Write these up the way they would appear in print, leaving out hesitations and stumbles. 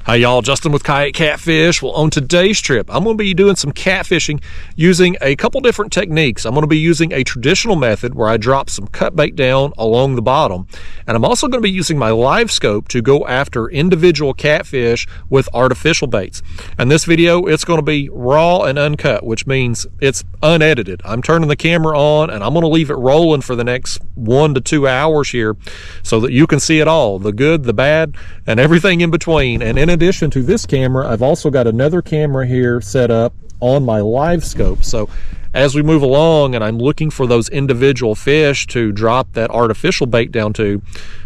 Hey y'all, Justin with Kayak Catfish. Well, on today's trip, I'm going to be doing some catfishing using a couple different techniques. I'm going to be using a traditional method where I drop some cut bait down along the bottom. And I'm also going to be using my Livescope to go after individual catfish with artificial baits. And this video, it's going to be raw and uncut, which means it's unedited. I'm turning the camera on and I'm going to leave it rolling for the next 1 to 2 hours here so that you can see it all, the good, the bad, and everything in between. And in addition to this camera, I've also got another camera here set up on my Livescope. So as we move along and I'm looking for those individual fish to drop that artificial bait down to,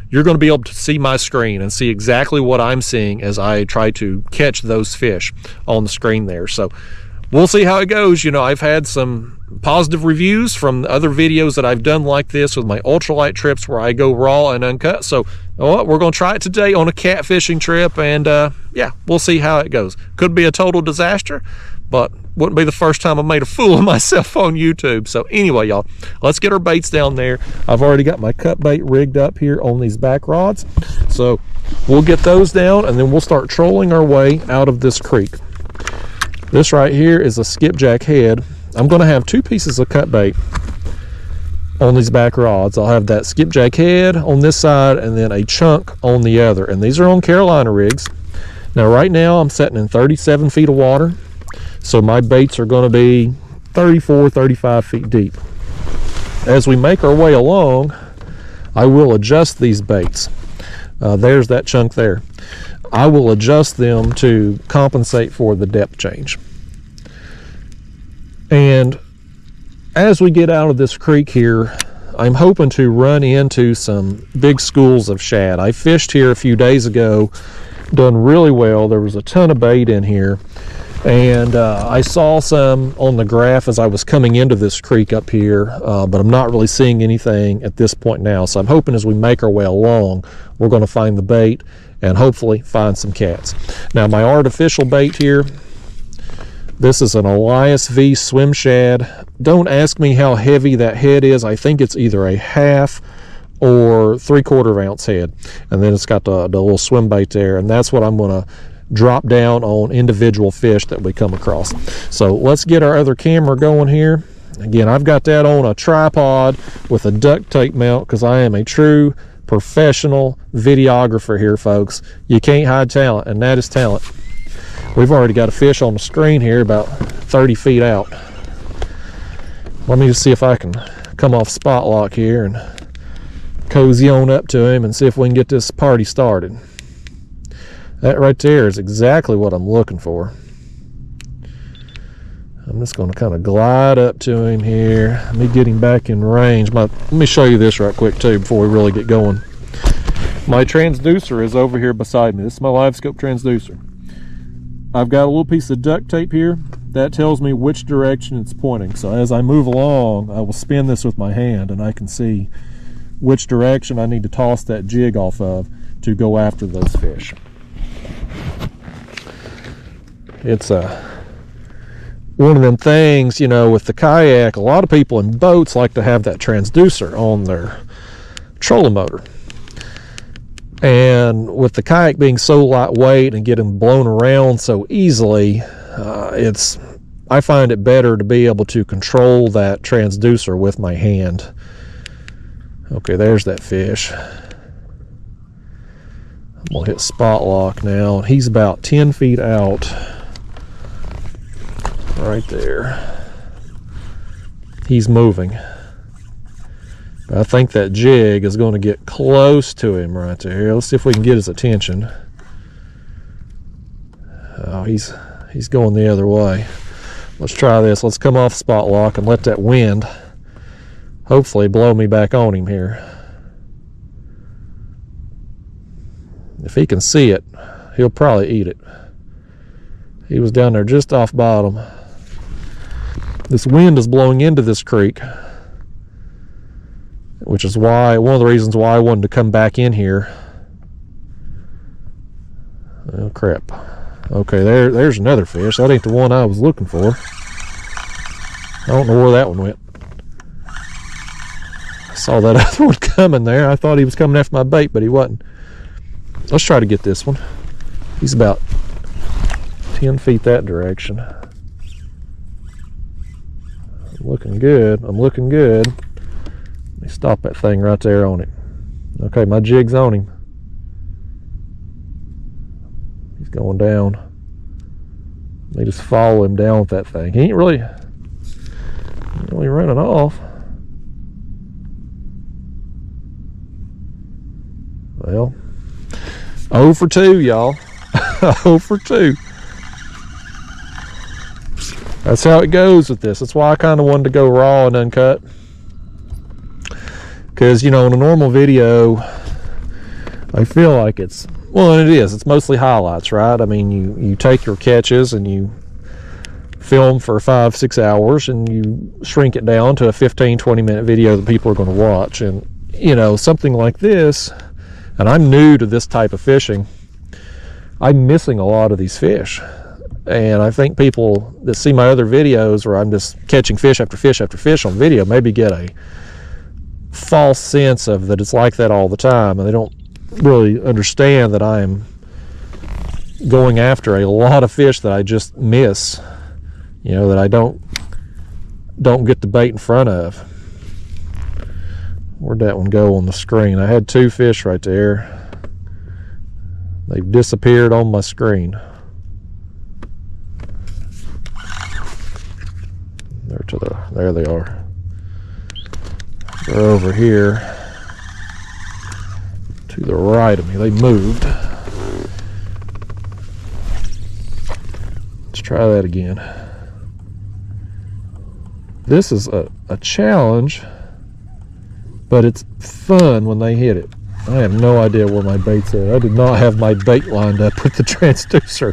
you're going to be able to see my screen and see exactly what I'm seeing as I try to catch those fish on the screen there. So we'll see how it goes. You know, I've had some positive reviews from other videos that I've done like this with my ultralight trips where I go raw and uncut. So we're going to try it today on a catfishing trip, and yeah, we'll see how it goes. Could be a total disaster, but wouldn't be the first time I made a fool of myself on YouTube. So anyway, y'all, let's get our baits down there. I've already got my cut bait rigged up here on these back rods. So we'll get those down and then we'll start trolling our way out of this creek. This right here is a skipjack head. I'm going to have 2 pieces of cut bait on these back rods. I'll have that skipjack head on this side and then a chunk on the other. And these are on Carolina rigs. Now right now I'm setting in 37 feet of water. So my baits are going to be 34, 35 feet deep. As we make our way along, I will adjust these baits. There's that chunk there. I will adjust them to compensate for the depth change. And as we get out of this creek here, I'm hoping to run into some big schools of shad. I fished here a few days ago, done really well. There was a ton of bait in here. And I saw some on the graph as I was coming into this creek up here, but I'm not really seeing anything at this point now. So I'm hoping as we make our way along, we're going to find the bait and hopefully find some cats. Now my artificial bait here, this is an Elias V swim shad. Don't ask me how heavy that head is. I think it's either a 1/2 or 3/4 ounce head. And then it's got the little swim bait there. And that's what I'm going to drop down on individual fish that we come across. So let's get our other camera going here. Again, I've got that on a tripod with a duct tape mount because I am a true professional videographer here, folks. You can't hide talent, and that is talent. We've already got a fish on the screen here about 30 feet out. Let me just see if I can come off spot lock here and cozy on up to him and see if we can get this party started. That right there is exactly what I'm looking for. I'm just going to kind of glide up to him here. Let me get him back in range. Let me show you this right quick too before we really get going. My transducer is over here beside me. This is my Livescope transducer. I've got a little piece of duct tape here that tells me which direction it's pointing. So as I move along, I will spin this with my hand and I can see which direction I need to toss that jig off of to go after those fish. It's one of them things, you know, with the kayak, a lot of people in boats like to have that transducer on their trolling motor. And with the kayak being so lightweight and getting blown around so easily, I find it better to be able to control that transducer with my hand. Okay, there's that fish. I'm gonna hit spot lock now, and he's about 10 feet out. Right there. He's moving. I think that jig is going to get close to him right there. Let's see if we can get his attention. Oh, he's going the other way. Let's try this. Let's come off spot lock and let that wind hopefully blow me back on him here. If he can see it, he'll probably eat it. He was down there just off bottom. This wind is blowing into this creek, which is why, one of the reasons why I wanted to come back in here. Oh crap. Okay, there's another fish. That ain't the one I was looking for. I don't know where that one went. I saw that other one coming there. I thought he was coming after my bait, but he wasn't. Let's try to get this one. He's about 10 feet that direction. I'm looking good. I'm looking good. Let me stop that thing right there on it. Okay, my jig's on him. He's going down. Let me just follow him down with that thing. He ain't really running off. Well, 0 for 2, y'all. 0 for 2. That's how it goes with this. That's why I kind of wanted to go raw and uncut. Because, you know, in a normal video, I feel like it's, well, and it is. It's mostly highlights, right? I mean, you take your catches and you film for 5-6 hours and you shrink it down to a 15-20 minute video that people are going to watch. And, you know, something like this, and I'm new to this type of fishing, I'm missing a lot of these fish. And I think people that see my other videos where I'm just catching fish after fish after fish on video maybe get a false sense of that it's like that all the time, and they don't really understand that I am going after a lot of fish that I just miss, you know, that I don't get the bait in front of. Where'd that one go on the screen? I had 2 fish right there. They've disappeared on my screen. There they are. They're over here to the right of me. They moved. Let's try that again. This is a challenge, but it's fun when they hit it. I have no idea where my bait's at. I did not have my bait lined up with the transducer.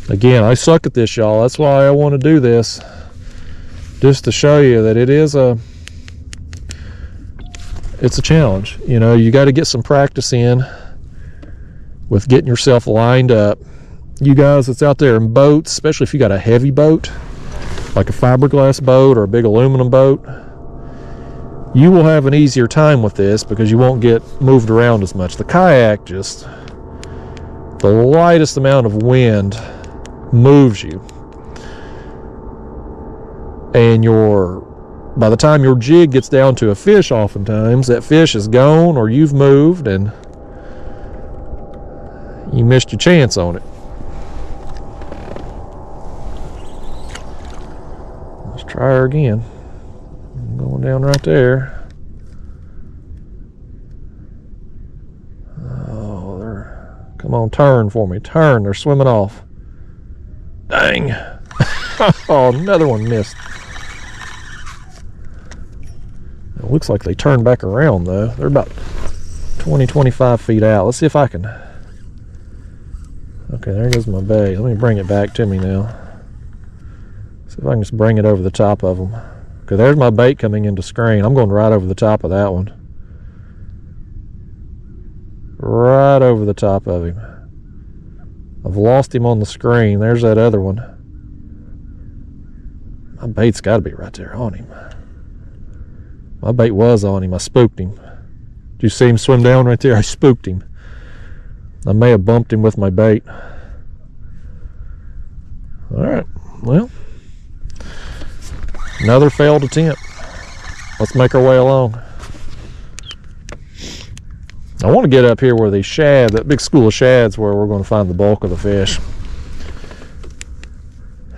Again, I suck at this, y'all. That's why I want to do this, just to show you that it's a challenge. You know, you got to get some practice in with getting yourself lined up. You guys that's out there in boats, especially if you got a heavy boat, like a fiberglass boat or a big aluminum boat, you will have an easier time with this because you won't get moved around as much. The kayak, just the lightest amount of wind moves you, and by the time your jig gets down to a fish, oftentimes that fish is gone or you've moved and you missed your chance on it. Let's try her again. I'm going down right there. Oh, come on, turn for me, turn. They're swimming off. Dang. Oh, another one missed. It looks like they turned back around, though. They're about 20-25 feet out. Let's see if I can. Okay, there goes my bait. Let me bring it back to me now. See if I can just bring it over the top of them. Okay, there's my bait coming into screen. I'm going right over the top of that one. Right over the top of him. I've lost him on the screen. There's that other one. My bait's got to be right there on him. My bait was on him. I spooked him. Did you see him swim down right there? I spooked him. I may have bumped him with my bait. All right. Well, another failed attempt. Let's make our way along. I want to get up here where these shad, that big school of shad's where we're going to find the bulk of the fish.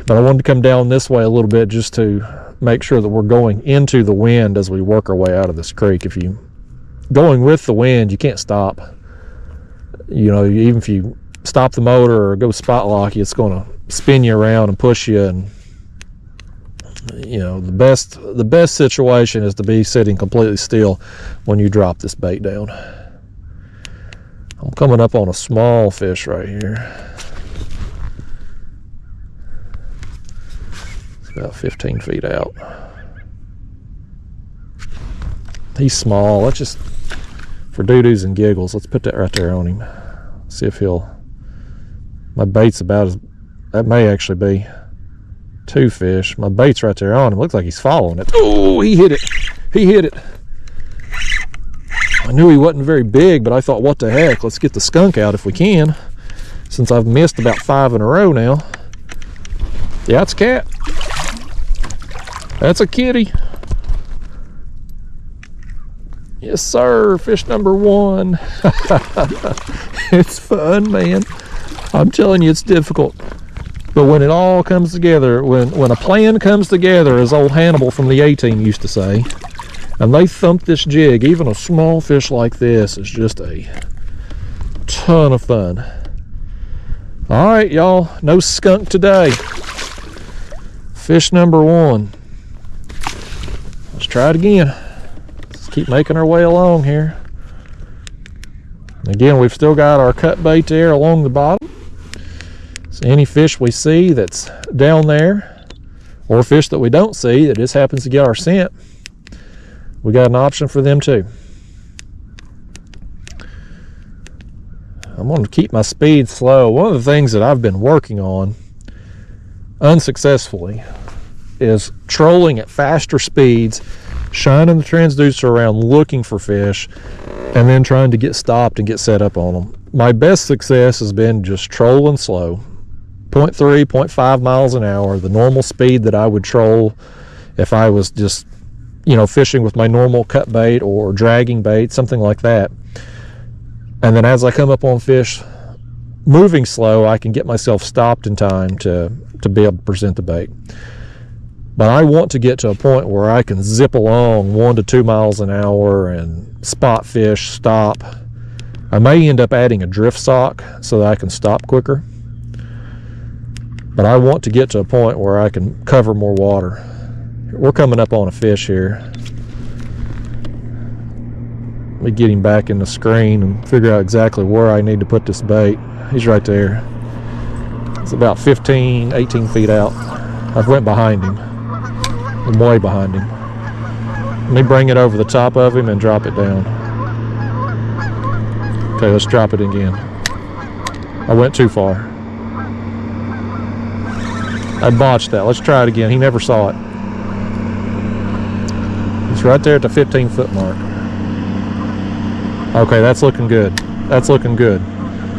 But I wanted to come down this way a little bit just to make sure that we're going into the wind as we work our way out of this creek. If you going with the wind, you can't stop. You know, even if you stop the motor or go spot lock you, it's going to spin you around and push you. And you know, the best situation is to be sitting completely still when you drop this bait down. I'm coming up on a small fish right here. It's about 15 feet out. He's small. Let's just, for doo-doos and giggles, let's put that right there on him. See if he'll, my bait's about as, that may actually be 2 fish. My bait's right there on him. Looks like he's following it. Oh, he hit it. He hit it. I knew he wasn't very big, but I thought, what the heck, let's get the skunk out if we can, since I've missed about 5 in a row now. Yeah, it's a cat. That's a kitty. Yes, sir. Fish number 1. It's fun, man. I'm telling you, it's difficult. But when it all comes together, when a plan comes together, as old Hannibal from the A-Team used to say, and they thump this jig, even a small fish like this is just a ton of fun. All right, y'all. No skunk today. Fish number 1. Let's try it again. Let's keep making our way along here. Again, we've still got our cut bait there along the bottom. So any fish we see that's down there, or fish that we don't see that just happens to get our scent, we got an option for them too. I'm going to keep my speed slow. One of the things that I've been working on unsuccessfully is trolling at faster speeds, shining the transducer around looking for fish, and then trying to get stopped and get set up on them. My best success has been just trolling slow, 0.3, 0.5 miles an hour, the normal speed that I would troll if I was just, you know, fishing with my normal cut bait or dragging bait, something like that. And then as I come up on fish moving slow, I can get myself stopped in time to be able to present the bait. But I want to get to a point where I can zip along 1 to 2 miles an hour and spot fish, stop. I may end up adding a drift sock so that I can stop quicker. But I want to get to a point where I can cover more water. We're coming up on a fish here. Let me get him back in the screen and figure out exactly where I need to put this bait. He's right there. It's about 15, 18 feet out. I've went behind him. I'm way behind him. Let me bring it over the top of him and drop it down. Okay, let's drop it again. I went too far. I botched that. Let's try it again. He never saw it. It's right there at the 15-foot mark. Okay, that's looking good. That's looking good.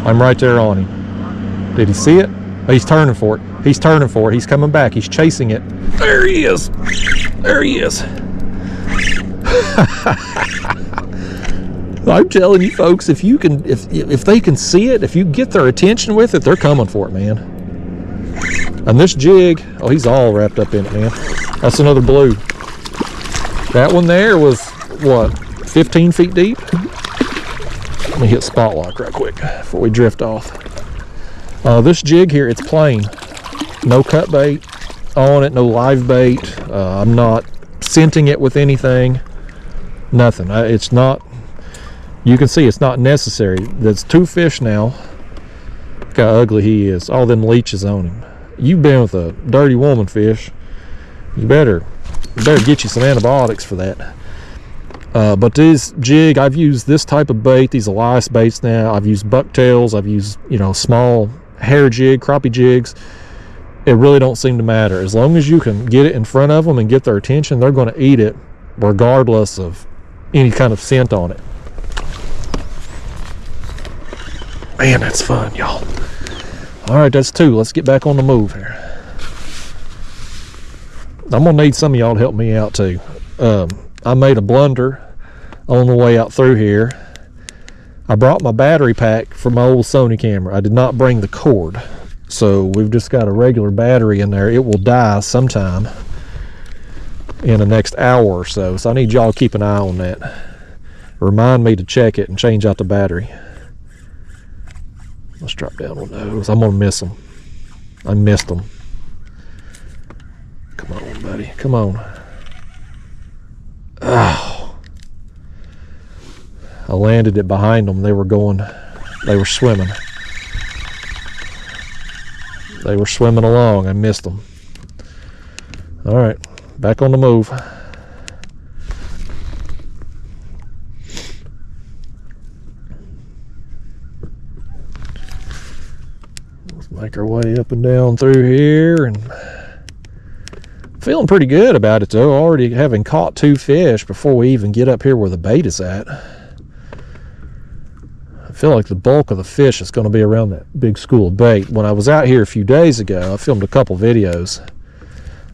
I'm right there on him. Did he see it? Oh, he's turning for it. He's turning for it. He's coming back. He's chasing it. There he is. There he is. I'm telling you folks, if you can, if they can see it, if you get their attention with it, they're coming for it, man. And this jig, oh, he's all wrapped up in it, man. That's another blue. That one there was what, 15 feet deep? Let me hit spot lock right quick before we drift off. This jig here, it's plain. No cut bait on it, no live bait. I'm not scenting it with anything. Nothing. It's not, you can see it's not necessary. There's 2 fish now. Look how ugly he is. All them leeches on him. You've been with a dirty woman fish. You better get you some antibiotics for that. But this jig, I've used this type of bait, these Elias baits now. I've used bucktails. I've used, you know, small hair jig, crappie jigs. It really don't seem to matter. As long as you can get it in front of them and get their attention, they're going to eat it regardless of any kind of scent on it. Man, that's fun, y'all. All right, that's 2. Let's get back on the move here. I'm going to need some of y'all to help me out too. I made a blunder on the way out through here. I brought my battery pack for my old Sony camera. I did not bring the cord. So we've just got a regular battery in there. It will die sometime in the next hour or so. So I need y'all to keep an eye on that. Remind me to check it and change out the battery. Let's drop down on those. I'm going to miss them. I missed them. Come on, buddy. Come on. Oh. I landed it behind them. They were swimming. They were swimming along. I missed them. All right, back on the move. Let's make our way up and down through here, and feeling pretty good about it though. Already having caught 2 fish before we even get up here where the bait is at. feel like the bulk of the fish is going to be around that big school of bait. When I was out here a few days ago, I filmed a couple videos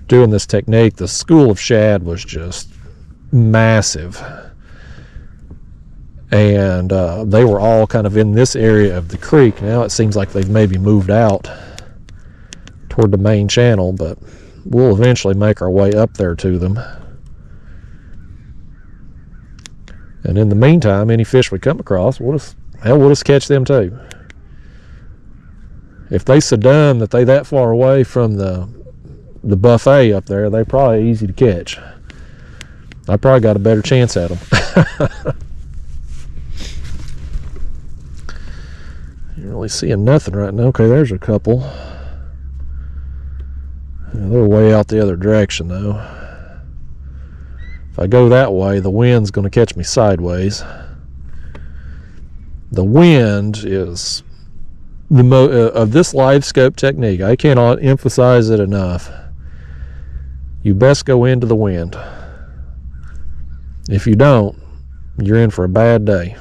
doing this technique. The school of shad was just massive, and they were all kind of in this area of the creek. Now it seems like they've maybe moved out toward the main channel, but we'll eventually make our way up there to them. And in the meantime, any fish we come across, we'll just catch them too. If they so dumb that they that far away from the buffet up there, they're probably easy to catch. I probably got a better chance at them. You're really seeing nothing right now. Okay, there's a couple. Yeah, they're way out the other direction though. If I go that way, the wind's going to catch me sideways. The wind is of this Livescope technique. I cannot emphasize it enough. You best go into the wind. If you don't, you're in for a bad day.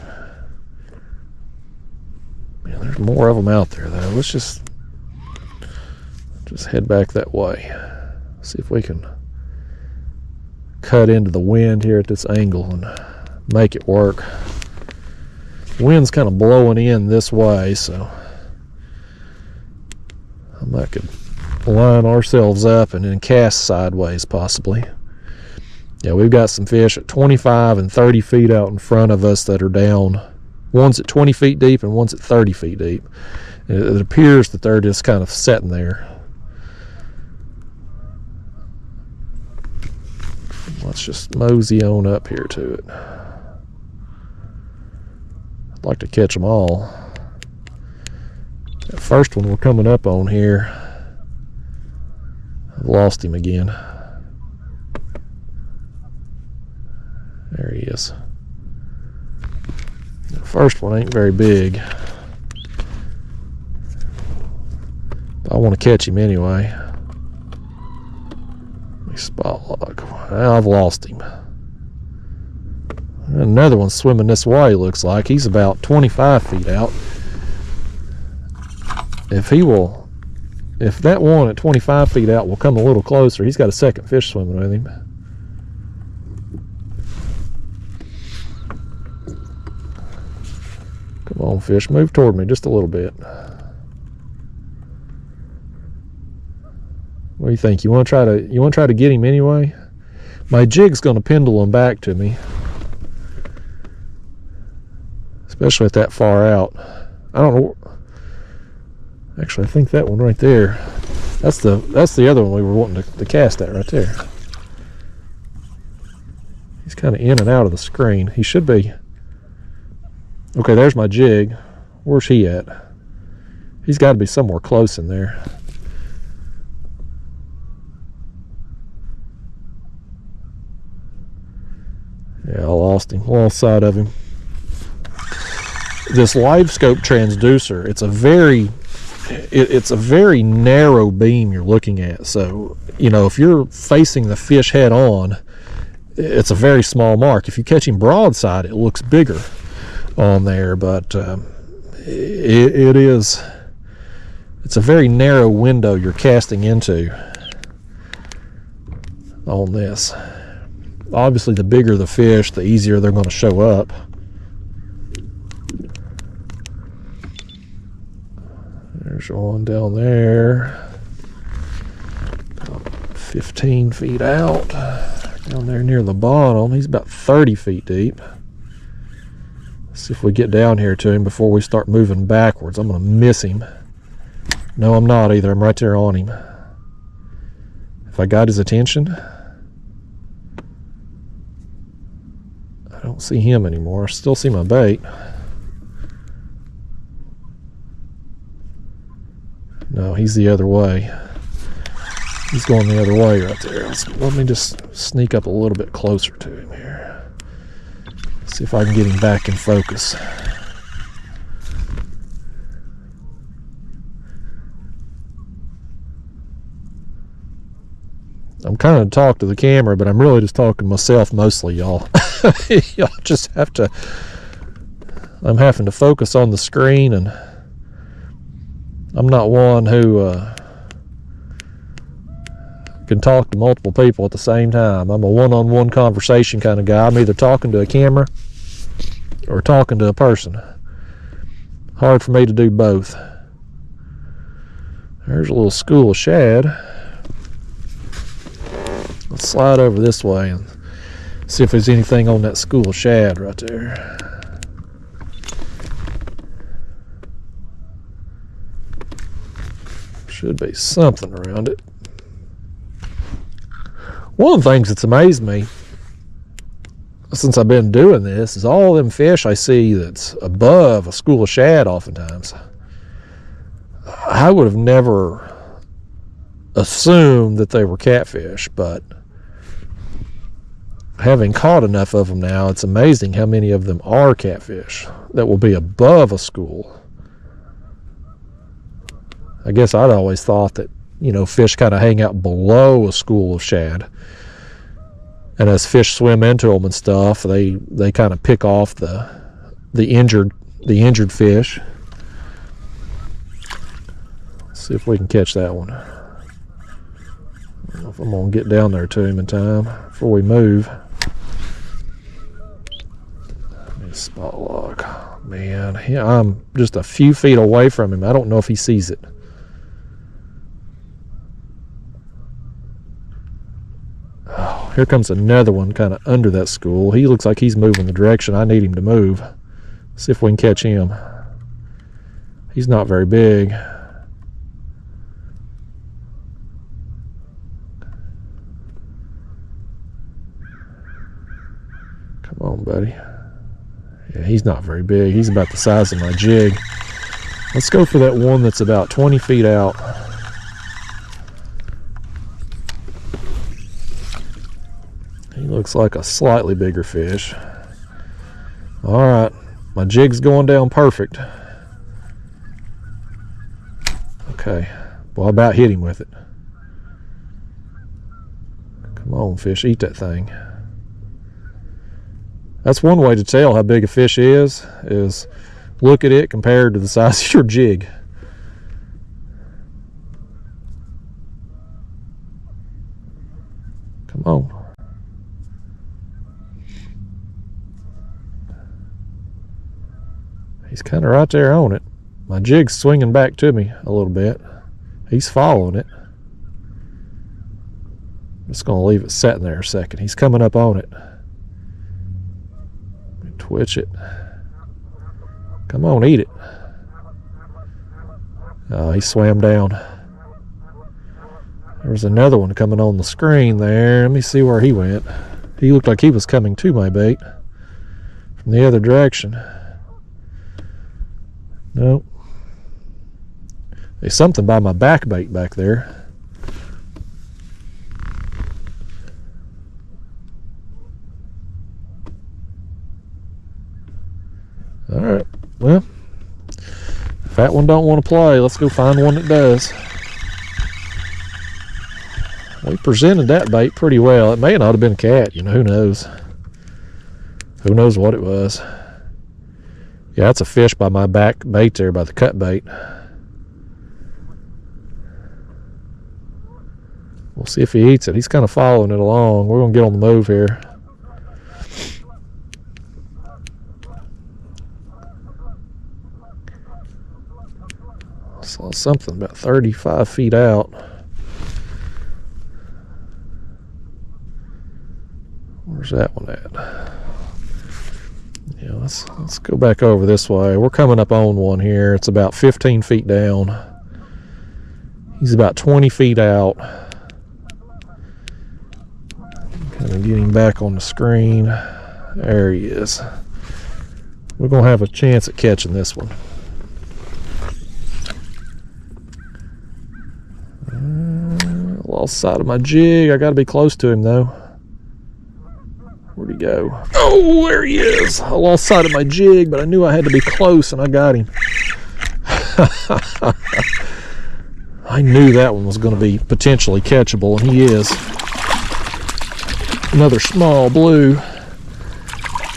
Man, there's more of them out there though. Let's just head back that way. See if we can cut into the wind here at this angle and make it work. The wind's kind of blowing in this way, so I might could line ourselves up and then cast sideways possibly. Yeah, we've got some fish at 25 and 30 feet out in front of us that are down. One's at 20 feet deep and one's at 30 feet deep. It appears that they're just kind of sitting there. Let's just mosey on up here to it. I'd like to catch them all. That first one we're coming up on here, I've lost him again. There he is. The first one ain't very big. But I want to catch him anyway. Spot lock. Well, I've lost him. Another one's swimming this way, looks like. He's about 25 feet out. If that one at 25 feet out will come a little closer, he's got a second fish swimming with him. Come on, fish, move toward me just a little bit. What do you think? You want to try to get him anyway? My jig's going to pendule him back to me, especially at that far out. I don't know. Actually, I think that one right there. That's the other one we were wanting to cast at right there. He's kind of in and out of the screen. He should be. Okay, there's my jig. Where's he at? He's got to be somewhere close in there. Yeah, I lost him. Lost sight of him. This Livescope transducer, it's a very narrow beam you're looking at. So, you know, if you're facing the fish head on, it's a very small mark. If you catch him broadside, it looks bigger on there, but it's a very narrow window you're casting into on this. Obviously, the bigger the fish, the easier they're going to show up. There's one down there, about 15 feet out. Down there near the bottom, he's about 30 feet deep. Let's see if we get down here to him before we start moving backwards. I'm going to miss him. No, I'm not either. I'm right there on him. If I got his attention, I don't see him anymore. I still see my bait. No, he's the other way. He's going the other way right there. Let me just sneak up a little bit closer to him here. See if I can get him back in focus. I'm kind of talking to the camera, but I'm really just talking to myself mostly, y'all. Y'all just have to I'm having to focus on the screen, and I'm not one who can talk to multiple people at the same time. I'm a one-on-one conversation kind of guy. I'm either talking to a camera or talking to a person. Hard for me to do both. There's a little school of shad. Let's slide over this way and see if there's anything on that school of shad right there. Should be something around it. One of the things that's amazed me since I've been doing this is all them fish I see that's above a school of shad oftentimes. I would have never assumed that they were catfish, but having caught enough of them now, it's amazing how many of them are catfish that will be above a school. I guess I'd always thought that, you know, fish kind of hang out below a school of shad, and as fish swim into them and stuff, they kind of pick off the injured fish. Let's see if we can catch that one. I don't know if I'm gonna get down there to him in time before we move. Spot lock, man. Yeah, I'm just a few feet away from him. I don't know if he sees it. Oh, here comes another one kind of under that school. He looks like he's moving the direction I need him to move. See if we can catch him. He's not very big. Come on, buddy. Yeah, he's not very big. He's about the size of my jig. Let's go for that one that's about 20 feet out. He looks like a slightly bigger fish. All right, my jig's going down perfect. Okay, well, I about hit him with it. Come on, fish, eat that thing. That's one way to tell how big a fish is look at it compared to the size of your jig. Come on. He's kind of right there on it. My jig's swinging back to me a little bit. He's following it. I'm just going to leave it sitting there a second. He's coming up on it. Twitch it. Come on, eat it. Oh, he swam down. There's another one coming on the screen there. Let me see where he went. He looked like he was coming to my bait from the other direction. Nope. There's something by my back bait back there. Alright, well, if that one don't want to play, let's go find one that does. We presented that bait pretty well. It may not have been a cat, you know, who knows? Who knows what it was? Yeah, that's a fish by my back bait there, by the cut bait. We'll see if he eats it. He's kind of following it along. We're going to get on the move here. Saw something about 35 feet out. Where's that one at? Yeah, let's go back over this way. We're coming up on one here. It's about 15 feet down. He's about 20 feet out. Kind of getting back on the screen. There he is. We're going to have a chance at catching this one. Lost sight of my jig. I got to be close to him though. Where'd he go? Oh, there he is. I lost sight of my jig, but I knew I had to be close, and I got him. I knew that one was going to be potentially catchable, and he is. Another small blue.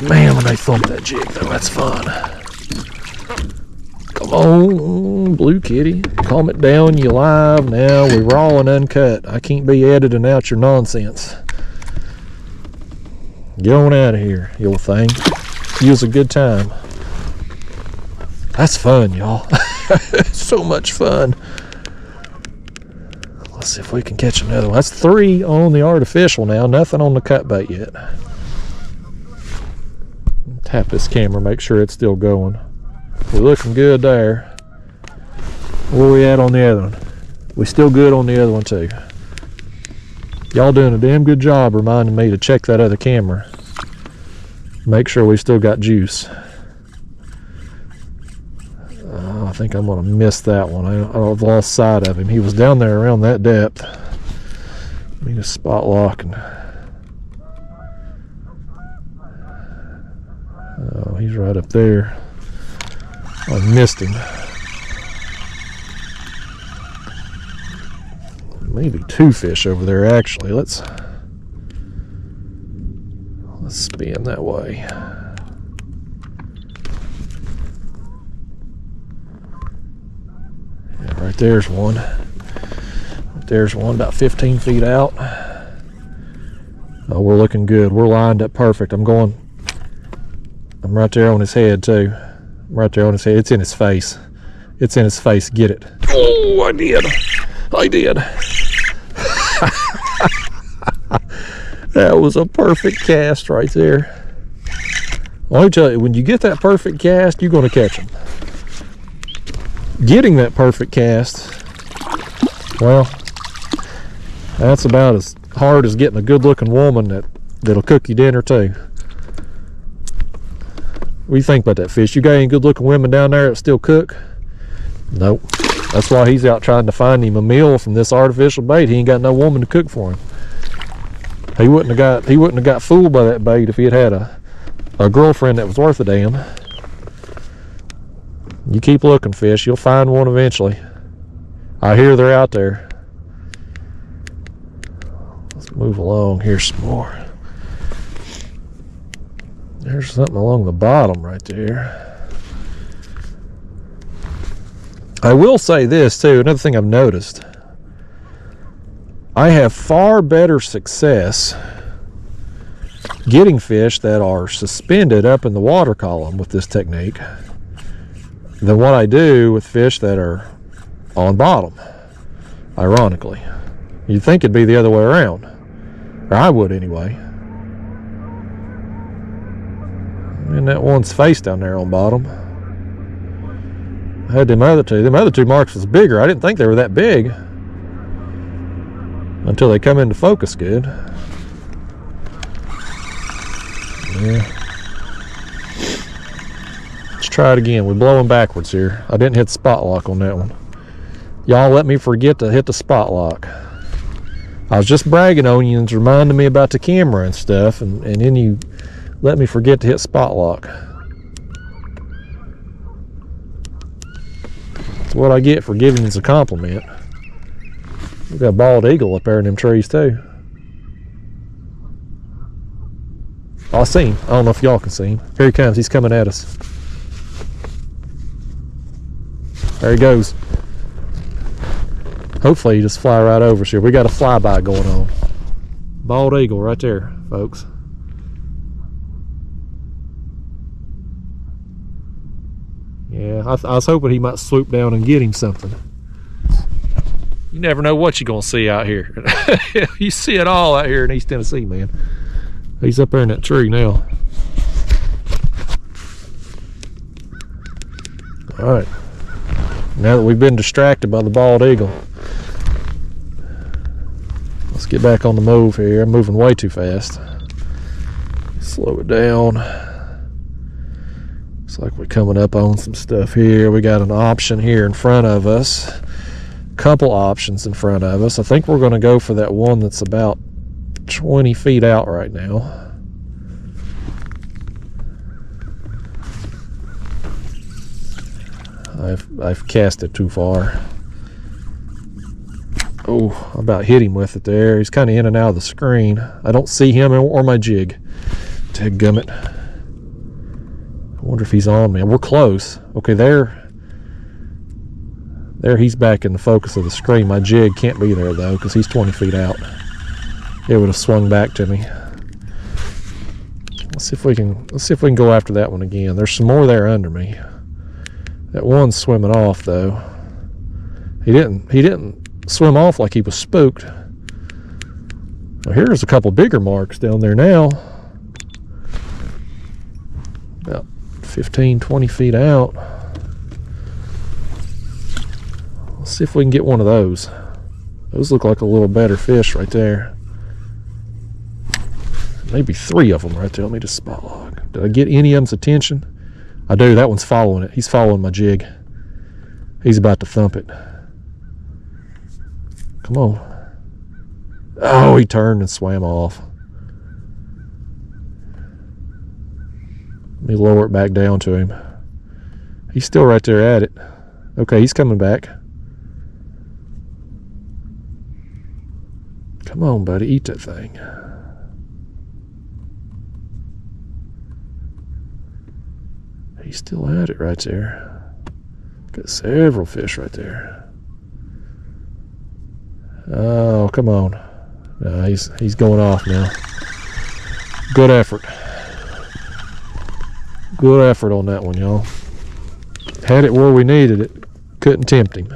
Man, when they thump that jig though, that's fun. on, Blue Kitty. Calm it down, you live now. We're raw and uncut. I can't be editing out your nonsense. Get on out of here, you little thing. You was a good time. That's fun, y'all. So much fun. Let's see if we can catch another one. That's 3 on the artificial now. Nothing on the cut bait yet. Tap this camera, make sure it's still going. We're looking good there. Where we at on the other one? We still good on the other one too. Y'all doing a damn good job reminding me to check that other camera. Make sure we still got juice. I think I'm going to miss that one. I've lost sight of him. He was down there around that depth. Let me just spot lock and... Oh, he's right up there. I missed him. Maybe 2 fish over there actually. Let's spin that way. Yeah, right there's one. Right there's one about 15 feet out. Oh, we're looking good. We're lined up perfect. I'm right there on his head too. I'm right there on his head. It's in his face. It's in his face. Get it. Oh, I did. I did. That was a perfect cast right there. Let me tell you, when you get that perfect cast, you're going to catch them. Getting that perfect cast, well, that's about as hard as getting a good-looking woman that'll cook you dinner too. What do you think about that fish? You got any good-looking women down there that still cook? Nope. That's why he's out trying to find him a meal from this artificial bait. He ain't got no woman to cook for him. He wouldn't have got fooled by that bait if he had a girlfriend that was worth a damn. You keep looking, fish. You'll find one eventually. I hear they're out there. Let's move along here some more. There's something along the bottom right there. I will say this too, another thing I've noticed. I have far better success getting fish that are suspended up in the water column with this technique than what I do with fish that are on bottom, ironically. You'd think it'd be the other way around, or I would anyway. And that one's face down there on bottom. I had them other two marks was bigger. I didn't think they were that big until they come into focus good. Yeah. Let's try it again. We're blowing backwards here. I didn't hit spot lock on that one. Y'all let me forget to hit the spot lock. I was just bragging on you and reminding me about the camera and stuff, and then you let me forget to hit spot lock. That's what I get for giving you a compliment. We got a bald eagle up there in them trees too. Oh, I see him. I don't know if y'all can see him. Here he comes. He's coming at us. There he goes. Hopefully he just fly right over us here. We got a flyby going on. Bald eagle right there, folks. Yeah, I was hoping he might swoop down and get him something. You never know what you're going to see out here. You see it all out here in East Tennessee, man. He's up there in that tree now. All right. Now that we've been distracted by the bald eagle, let's get back on the move here. I'm moving way too fast. Slow it down. Looks like we're coming up on some stuff here. We got an option here in front of us. Couple options in front of us. I think we're going to go for that one that's about 20 feet out right now. I've cast it too far. Oh, I about hit him with it there. He's kind of in and out of the screen. I don't see him or my jig. Dadgummit. I wonder if he's on me. We're close. Okay, there. There, he's back in the focus of the screen. My jig can't be there though, because he's 20 feet out. It would have swung back to me. Let's see if we can go after that one again. There's some more there under me. That one's swimming off though. He didn't swim off like he was spooked. Well, here's a couple bigger marks down there now. About 15, 20 feet out. Let's see if we can get one of those. Those look like a little better fish right there. Maybe 3 of them right there. Let me just spot log. Did I get any of them's attention? I do. That one's following it. He's following my jig. He's about to thump it. Come on. Oh, he turned and swam off. Let me lower it back down to him. He's still right there at it. Okay, he's coming back. Come on, buddy. Eat that thing. He's still at it right there. Got several fish right there. Oh, come on. No, he's going off now. Good effort. Good effort on that one, y'all. Had it where we needed it. Couldn't tempt him.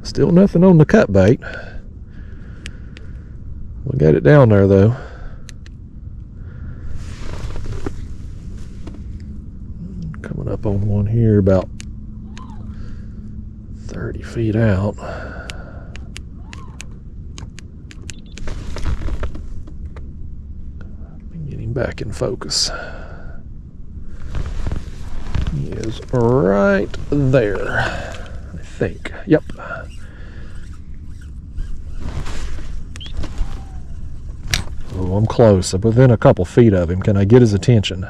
Still nothing on the cut bait. We got it down there though. Coming up on one here about 30 feet out. Get him back in focus. He is right there, I think. Yep. Oh, I'm close. I'm within a couple feet of him. Can I get his attention?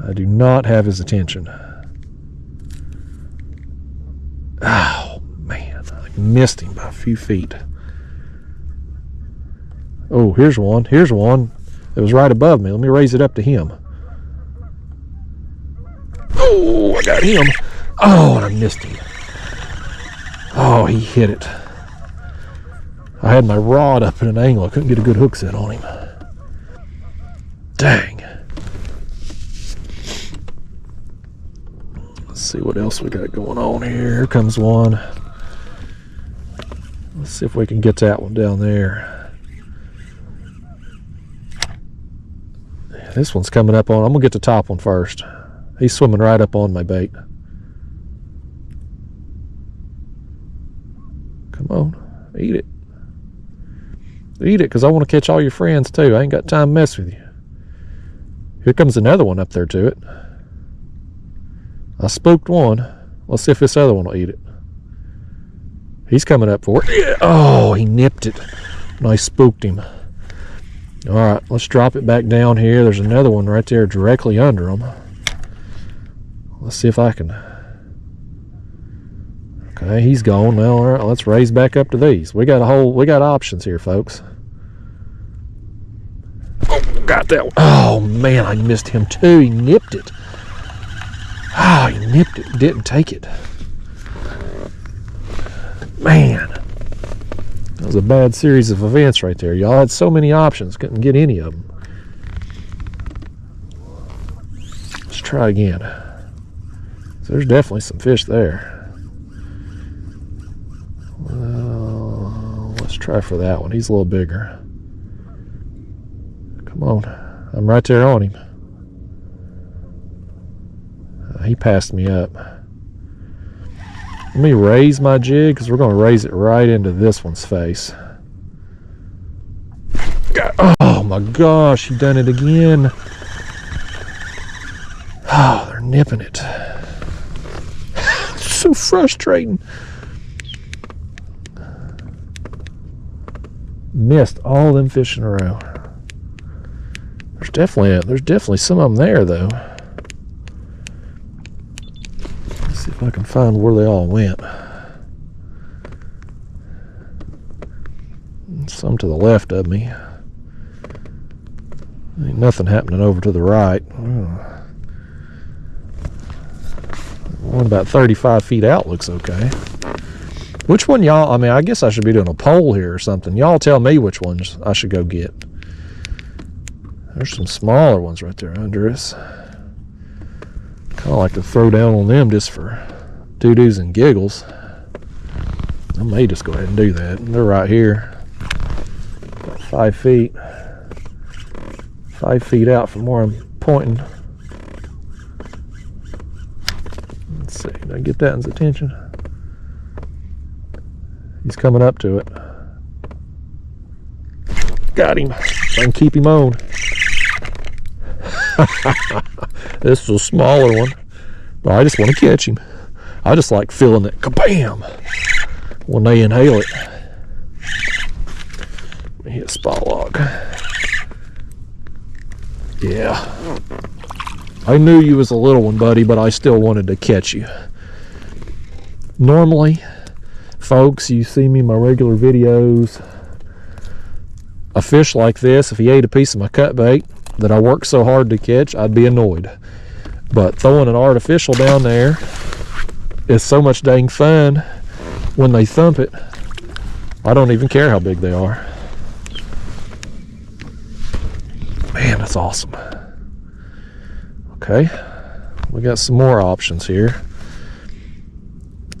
I do not have his attention. Oh, man. I missed him by a few feet. Oh, here's one. Here's one. It was right above me. Let me raise it up to him. Oh, I got him. Oh, and I missed him. Oh, he hit it. I had my rod up at an angle. I couldn't get a good hook set on him. Dang. Let's see what else we got going on here. Here comes one. Let's see if we can get that one down there. This one's coming up on. I'm going to get the top one first. He's swimming right up on my bait. Come on. Eat it. Eat it, because I want to catch all your friends too. I ain't got time to mess with you. Here comes another one up there to it. I spooked one. Let's see if this other one will eat it. He's coming up for it. Yeah. Oh, he nipped it. And I spooked him. All right, let's drop it back down here. There's another one right there directly under him. Let's see if I can. Okay, he's gone. Well, all right, let's raise back up to these. We got options here, folks. Oh, got that one. Oh man, I missed him too. He nipped it. Oh, he nipped it. Didn't take it. Man, that was a bad series of events right there. Y'all had so many options, couldn't get any of them. Let's try again. So there's definitely some fish there. Let's try for that one. He's a little bigger. Come on. I'm right there on him. He passed me up. Let me raise my jig, because we're going to raise it right into this one's face. Oh my gosh, he done it again. Oh, they're nipping it. It's so frustrating. Missed all them fish in a row. There's definitely some of them there though. Let's see if I can find where they all went. Some to the left of me. Ain't nothing happening over to the right. One about 35 feet out looks okay. Which one y'all, I mean, I guess I should be doing a poll here or something. Y'all tell me which ones I should go get. There's some smaller ones right there under us. Kind of like to throw down on them just for doo-doos and giggles. I may just go ahead and do that. They're right here. About 5 feet. 5 feet out from where I'm pointing. Let's see, did I get that in his attention? He's coming up to it. Got him. I can keep him on. This is a smaller one, but I just want to catch him. I just like feeling it kabam when they inhale it. Let me hit spot log. Yeah. I knew you was a little one, buddy, but I still wanted to catch you. Normally, folks, you see me in my regular videos, a fish like this, if he ate a piece of my cut bait that I worked so hard to catch, I'd be annoyed. But throwing an artificial down there is so much dang fun when they thump it. I don't even care how big they are. Man, that's awesome. Okay, we got some more options here.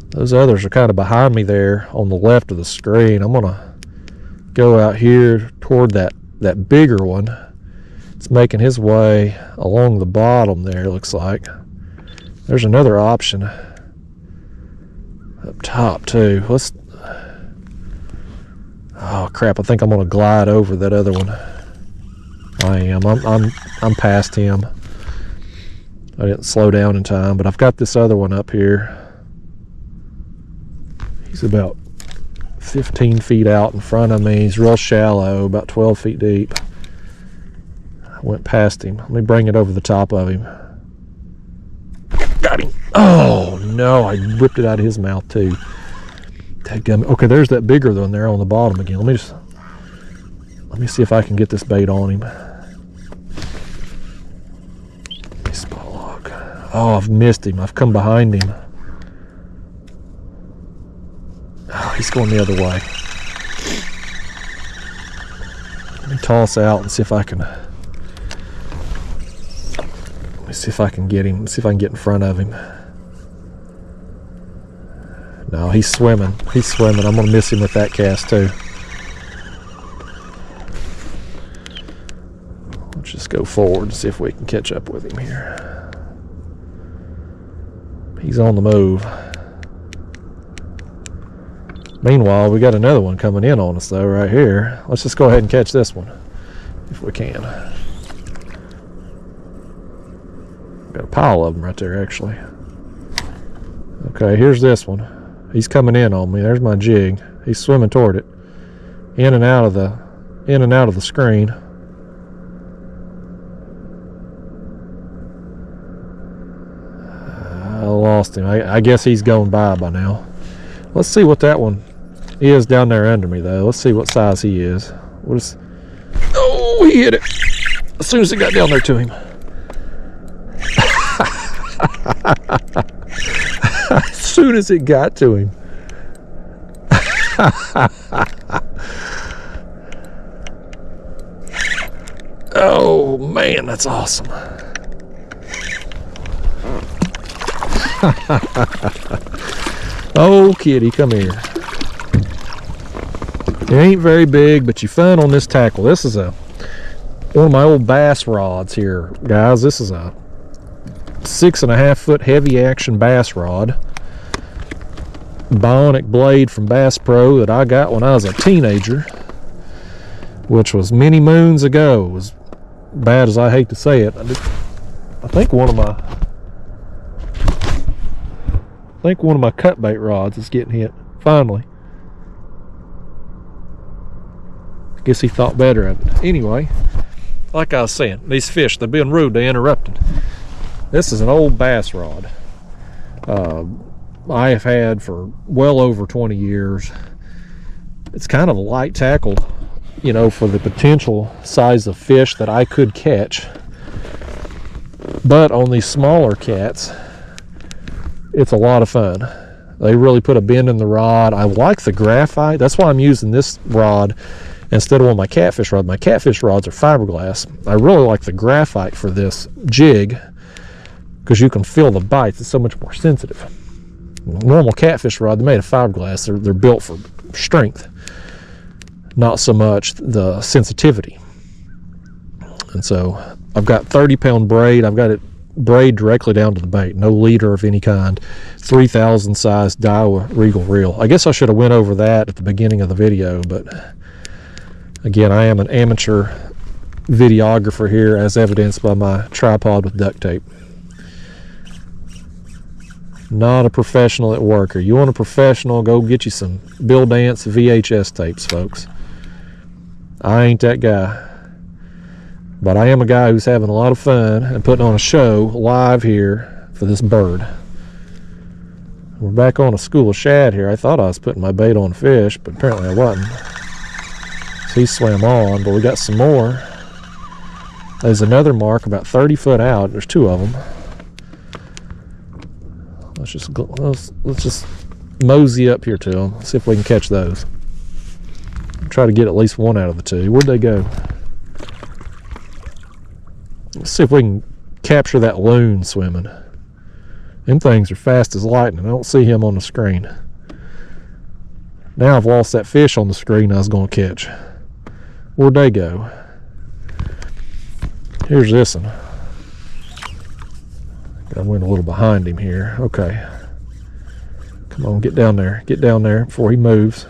Those others are kind of behind me there on the left of the screen. I'm gonna go out here toward that bigger one. It's making his way along the bottom there, looks like. There's another option up top too. Let's, oh crap, I think I'm gonna glide over that other one. I am. I'm past him. I didn't slow down in time, but I've got this other one up here. He's about 15 feet out in front of me. He's real shallow, about 12 feet deep. I went past him. Let me bring it over the top of him. Got him. Oh no, I whipped it out of his mouth too. Okay, there's that bigger one there on the bottom again. Let me see if I can get this bait on him. Spot log. Oh, I've missed him. I've come behind him. Oh, he's going the other way. Let me toss out and see if I can. Let me see if I can get him. See if I can get in front of him. No, he's swimming. He's swimming. I'm going to miss him with that cast too. Let's just go forward and see if we can catch up with him here. He's on the move. Meanwhile, we got another one coming in on us though right here. Let's just go ahead and catch this one if we can. Got a pile of them right there actually. Okay, here's this one. He's coming in on me. There's my jig. He's swimming toward it. In and out of the screen. I lost him. I guess he's going by now. Let's see what that one is down there under me though. Let's see what size he is. Oh, he hit it as soon as it got down there to him. As soon as it got to him. Oh man, that's awesome. Oh kitty, come here. It ain't very big, but you fun on this tackle. This is one of my old bass rods here, guys. This is a 6.5 foot heavy action bass rod. Bionic blade from Bass Pro that I got when I was a teenager, which was many moons ago. As bad as I hate to say it, I think one of my cut bait rods is getting hit finally. I guess he thought better of it. Anyway, like I was saying, these fish, they're being rude, they're interrupting. This is an old bass rod I have had for well over 20 years. It's kind of a light tackle you know, for the potential size of fish that I could catch. But on these smaller cats, it's a lot of fun. They really put a bend in the rod. I like the graphite. That's why I'm using this rod instead of one of my catfish rods. My catfish rods are fiberglass. I really like the graphite for this jig because you can feel the bites. It's so much more sensitive. Normal catfish rod, they're made of fiberglass. They're built for strength, not so much the sensitivity. And so I've got 30-pound braid. I've got it braid directly down to the bait, no leader of any kind. 3,000 size Daiwa Regal reel. I guess I should have went over that at the beginning of the video, but again, I am an amateur videographer here, as evidenced by my tripod with duct tape. Not a professional at work. You want a professional, go get you some Bill Dance VHS tapes, folks. I ain't that guy. But I am a guy who's having a lot of fun and putting on a show live here for this bird. We're back on a school of shad here. I thought I was putting my bait on fish, but apparently I wasn't. So he swam on, but we got some more. There's another mark about 30 foot out. There's two of them. Let's just mosey up here to them. See if we can catch those. Try to get at least one out of the two. Where'd they go? Let's see if we can capture that loon swimming. Them things are fast as lightning. I don't see him on the screen. Now I've lost that fish on the screen I was going to catch. Where'd they go? Here's this one. I went a little behind him here. Okay. Come on, get down there. Get down there before he moves.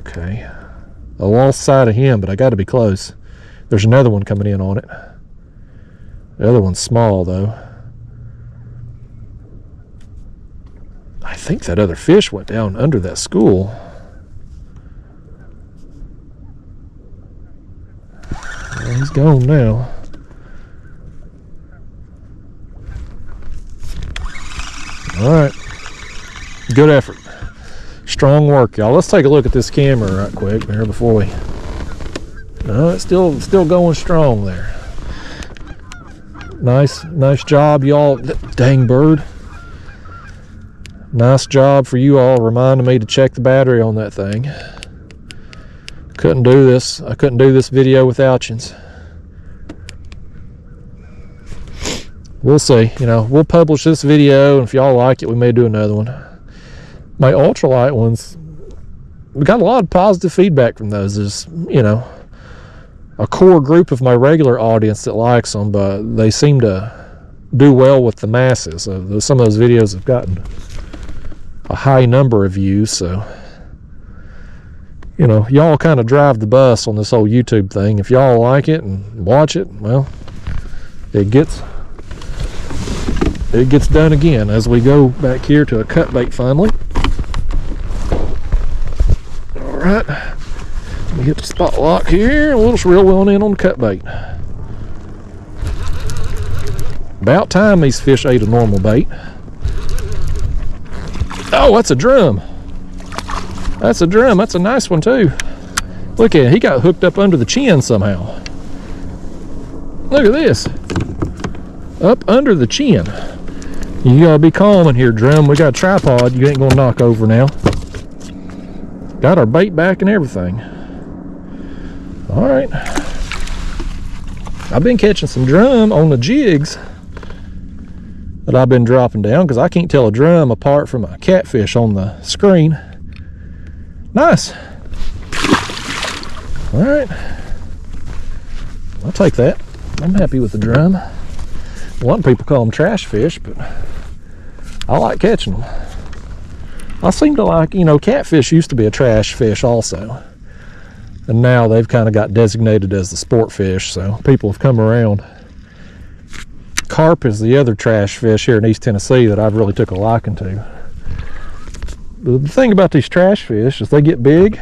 Okay. I lost sight of him, but I got to be close. There's another one coming in on it. The other one's small, though. I think that other fish went down under that school. Well, he's gone now. All right. Good effort. Strong work, y'all. Let's take a look at this camera right quick here before we... No, it's still going strong there. Nice job, y'all. Dang bird. Nice job for you all reminding me to check the battery on that thing. Couldn't do this. I couldn't do this video without you. We'll see. You know, we'll publish this video, and if y'all like it, we may do another one. My ultralight ones, we got a lot of positive feedback from those. There's, you know, a core group of my regular audience that likes them, but they seem to do well with the masses. So some of those videos have gotten a high number of views, so you know, y'all kind of drive the bus on this whole YouTube thing. If y'all like it and watch it, well, it gets done again as we go back here to a cut bait finally. All right. We get the spot lock here, and we'll just reel one in on the cut bait. About time these fish ate a normal bait. Oh, that's a drum. That's a drum. That's a nice one too. Look at it. He got hooked up under the chin somehow. Look at this. Up under the chin. You gotta be calm in here, drum. We got a tripod. You ain't gonna knock over now. Got our bait back and everything. All right. I've been catching some drum on the jigs that I've been dropping down because I can't tell a drum apart from a catfish on the screen. Nice. All right. I'll take that. I'm happy with the drum. A lot of people call them trash fish, but I like catching them. I seem to like, you know, catfish used to be a trash fish also. And now they've kind of got designated as the sport fish, so people have come around. Carp is the other trash fish here in East Tennessee that I've really took a liking to. The thing about these trash fish is they get big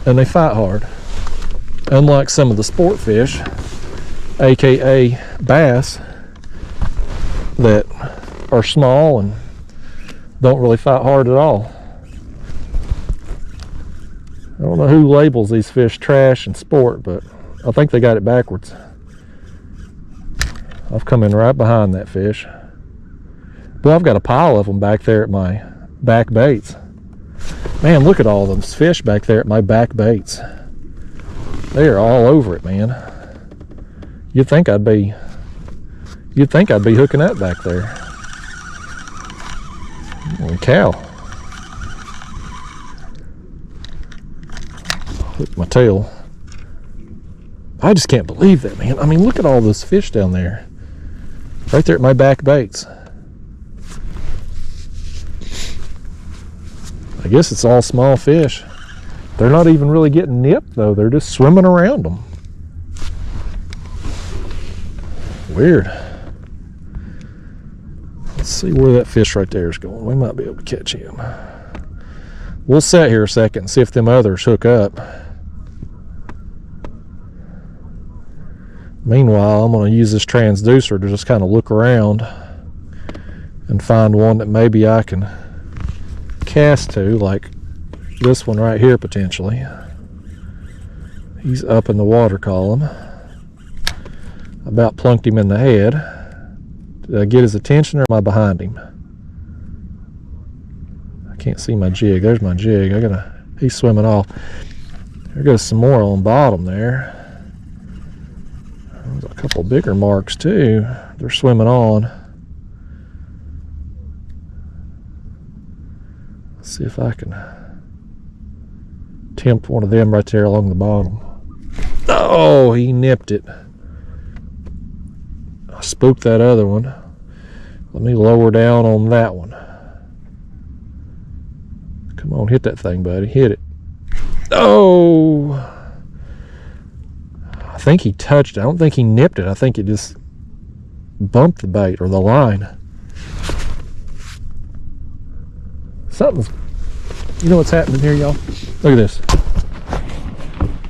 and they fight hard. Unlike some of the sport fish, aka bass, that are small and don't really fight hard at all. I don't know who labels these fish trash and sport, but I think they got it backwards. I've come in right behind that fish. Boy, I've got a pile of them back there at my back baits. Man, look at all those fish back there at my back baits. They are all over it, man. You'd think I'd be hooking up back there. Holy cow. Hook my tail. I just can't believe that, man. I mean, look at all those fish down there. Right there at my back baits. I guess it's all small fish. They're not even really getting nipped, though. They're just swimming around them. Weird. Let's see where that fish right there is going. We might be able to catch him. We'll sit here a second and see if them others hook up. Meanwhile, I'm going to use this transducer to just kind of look around and find one that maybe I can cast to, like this one right here potentially. He's up in the water column. About plunked him in the head. Did I get his attention or am I behind him? I can't see my jig. There's my jig. He's swimming off. There goes some more on bottom there. There's a couple bigger marks too. They're swimming on. Let's see if I can tempt one of them right there along the bottom. Oh, he nipped it. I spooked that other one. Let me lower down on that one. Come on, hit that thing, buddy. Hit it. Oh! I think he touched it. I don't think he nipped it. I think it just bumped the bait or the line. Something's... You know what's happening here, y'all? Look at this.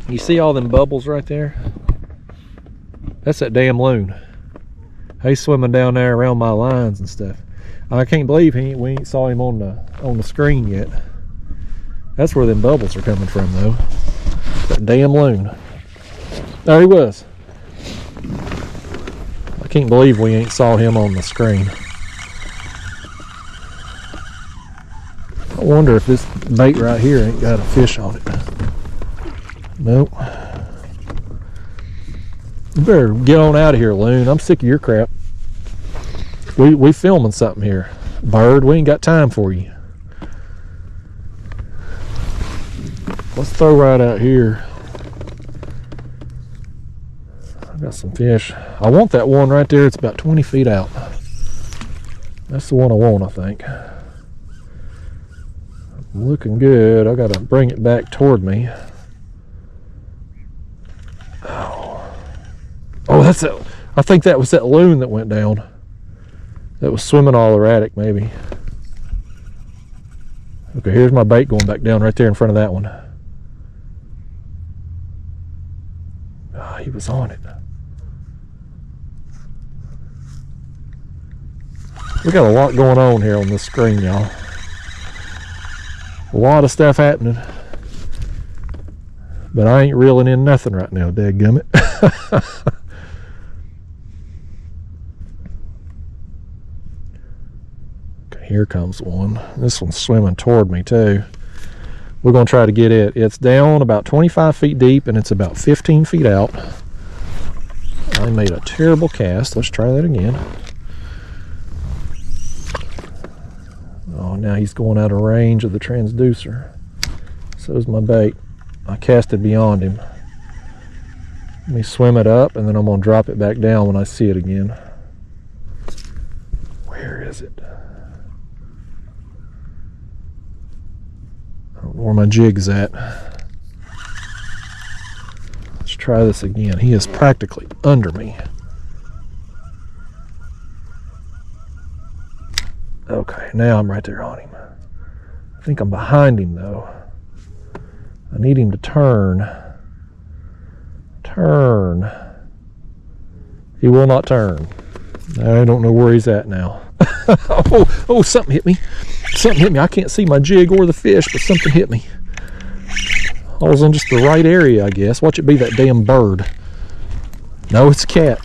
You see all them bubbles right there? That's that damn loon. He's swimming down there around my lines and stuff. I can't believe we ain't saw him on the screen yet. That's where them bubbles are coming from, though. That damn loon. There he was. I can't believe we ain't saw him on the screen. I wonder if this bait right here ain't got a fish on it. Nope. You better get on out of here, loon. I'm sick of your crap. We filming something here. Bird, we ain't got time for you. Let's throw right out here. I got some fish. I want that one right there. It's about 20 feet out. That's the one I want, I think. Looking good. I gotta bring it back toward me. Oh, that's it. I think that was that loon that went down. That was swimming all erratic, maybe. Okay, here's my bait going back down right there in front of that one. Ah, he was on it. We got a lot going on here on this screen, y'all. A lot of stuff happening. But I ain't reeling in nothing right now, dadgummit. Okay, here comes one. This one's swimming toward me too. We're going to try to get it. It's down about 25 feet deep and it's about 15 feet out. I made a terrible cast. Let's try that again. Oh, now he's going out of range of the transducer. So's my bait. I casted beyond him. Let me swim it up and then I'm going to drop it back down when I see it again. Where is it? I don't know where my jig's at. Let's try this again. He is practically under me. Okay, now I'm right there on him. I think I'm behind him though. I need him to turn. Turn. He will not turn. I don't know where he's at now. Oh, something hit me. Something hit me. I can't see my jig or the fish, but something hit me. I was in just the right area, I guess. Watch it be that damn bird. No, it's a cat.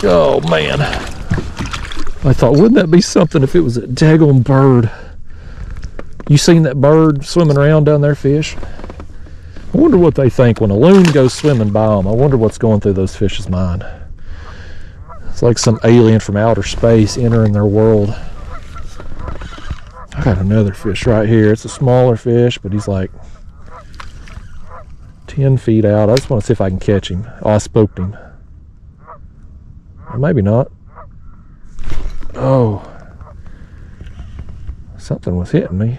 Oh, man. I thought, wouldn't that be something if it was a daggone bird? You seen that bird swimming around down there, fish? I wonder what they think when a loon goes swimming by them. I wonder what's going through those fish's mind. It's like some alien from outer space entering their world. I got another fish right here. It's a smaller fish, but he's like 10 feet out. I just want to see if I can catch him. Oh, I spooked him. Or maybe not. Oh. Something was hitting me.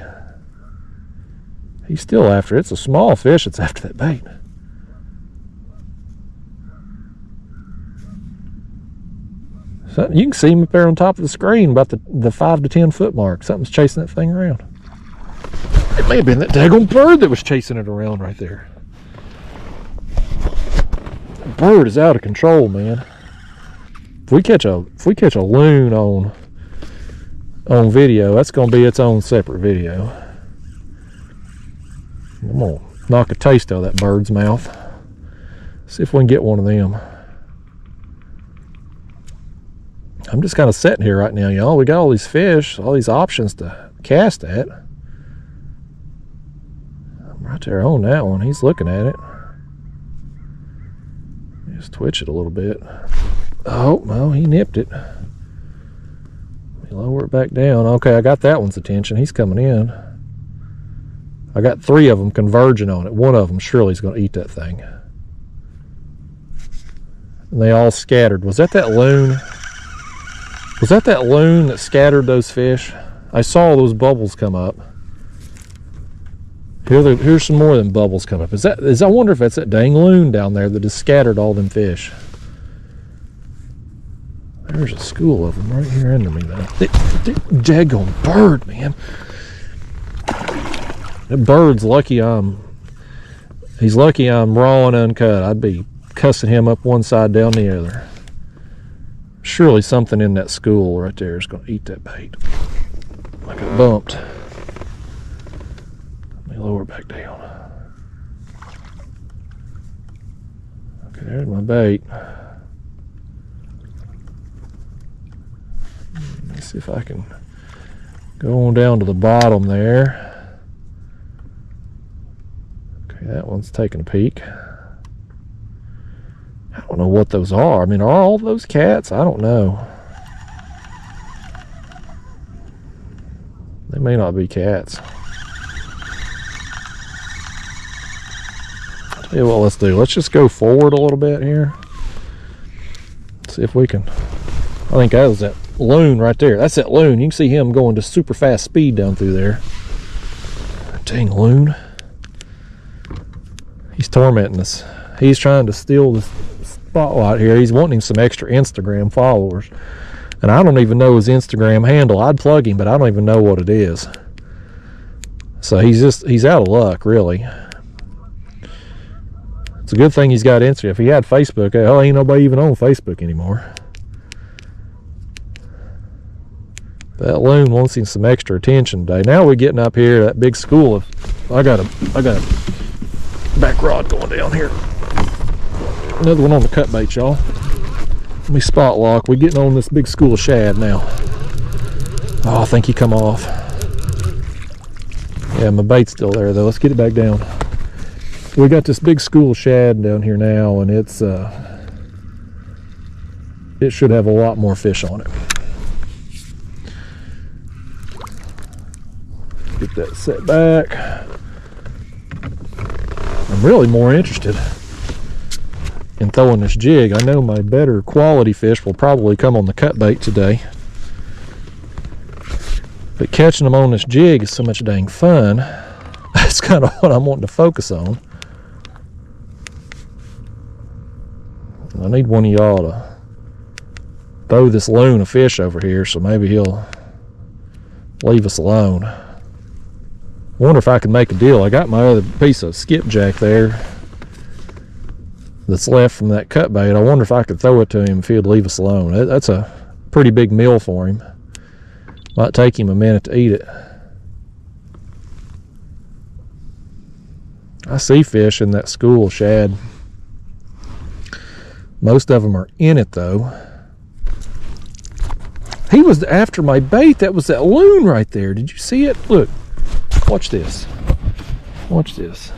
He's still after it. It's a small fish that's after that bait. So you can see him up there on top of the screen, about the 5 to 10 foot mark. Something's chasing that thing around. It may have been that daggone bird that was chasing it around right there. That bird is out of control, man. If we catch a loon on video, that's gonna be its own separate video. I'm gonna knock a taste out of that bird's mouth. See if we can get one of them. I'm just kind of sitting here right now, y'all. We got all these fish, all these options to cast at. I'm right there on that one. He's looking at it. Just twitch it a little bit. Oh, well, he nipped it. Let me lower it back down. Okay, I got that one's attention. He's coming in. I got 3 of them converging on it. One of them surely is going to eat that thing. And they all scattered. Was that loon? Was that loon that scattered those fish? I saw those bubbles come up. Here's some more of them bubbles come up. I wonder if that's that dang loon down there that has scattered all them fish. There's a school of them right here under me now. Daggone bird, man. That bird's lucky he's lucky I'm raw and uncut. I'd be cussing him up one side down the other. Surely something in that school right there is going to eat that bait. I got bumped. Let me lower it back down. Okay, there's my bait. Let me see if I can go on down to the bottom there. Okay, that one's taking a peek. I don't know what those are. I mean, are all those cats? I don't know. They may not be cats. I'll tell you what, let's do. Let's just go forward a little bit here. See if we can. I think that was that loon right there. That's that loon. You can see him going to super fast speed down through there. Dang loon. He's tormenting us. He's trying to steal the spotlight here. He's wanting some extra Instagram followers, and I don't even know his Instagram handle. I'd plug him, but I don't even know what it is. So he's out of luck, really. It's a good thing he's got Instagram. If he had Facebook, hell, ain't nobody even on Facebook anymore. That loon wants him some extra attention today. Now we're getting up here, that big school of. I got a back rod going down here. Another one on the cut bait, y'all. Let me spot lock. We're getting on this big school of shad now. Oh, I think he come off. Yeah, my bait's still there though. Let's get it back down. We got this big school of shad down here now, and it should have a lot more fish on it. Get that set back. I'm really more interested in throwing this jig. I know my better quality fish will probably come on the cut bait today, but catching them on this jig is so much dang fun. That's kind of what I'm wanting to focus on. I need one of y'all to throw this loon a fish over here, so maybe he'll leave us alone. I wonder if I can make a deal. I got my other piece of skipjack there that's left from that cut bait. I wonder if I could throw it to him if he'd leave us alone. That's a pretty big meal for him. Might take him a minute to eat it. I see fish in that school shad. Most of them are in it though. He was after my bait. That was that loon right there. Did you see it? Look, watch this. Watch this.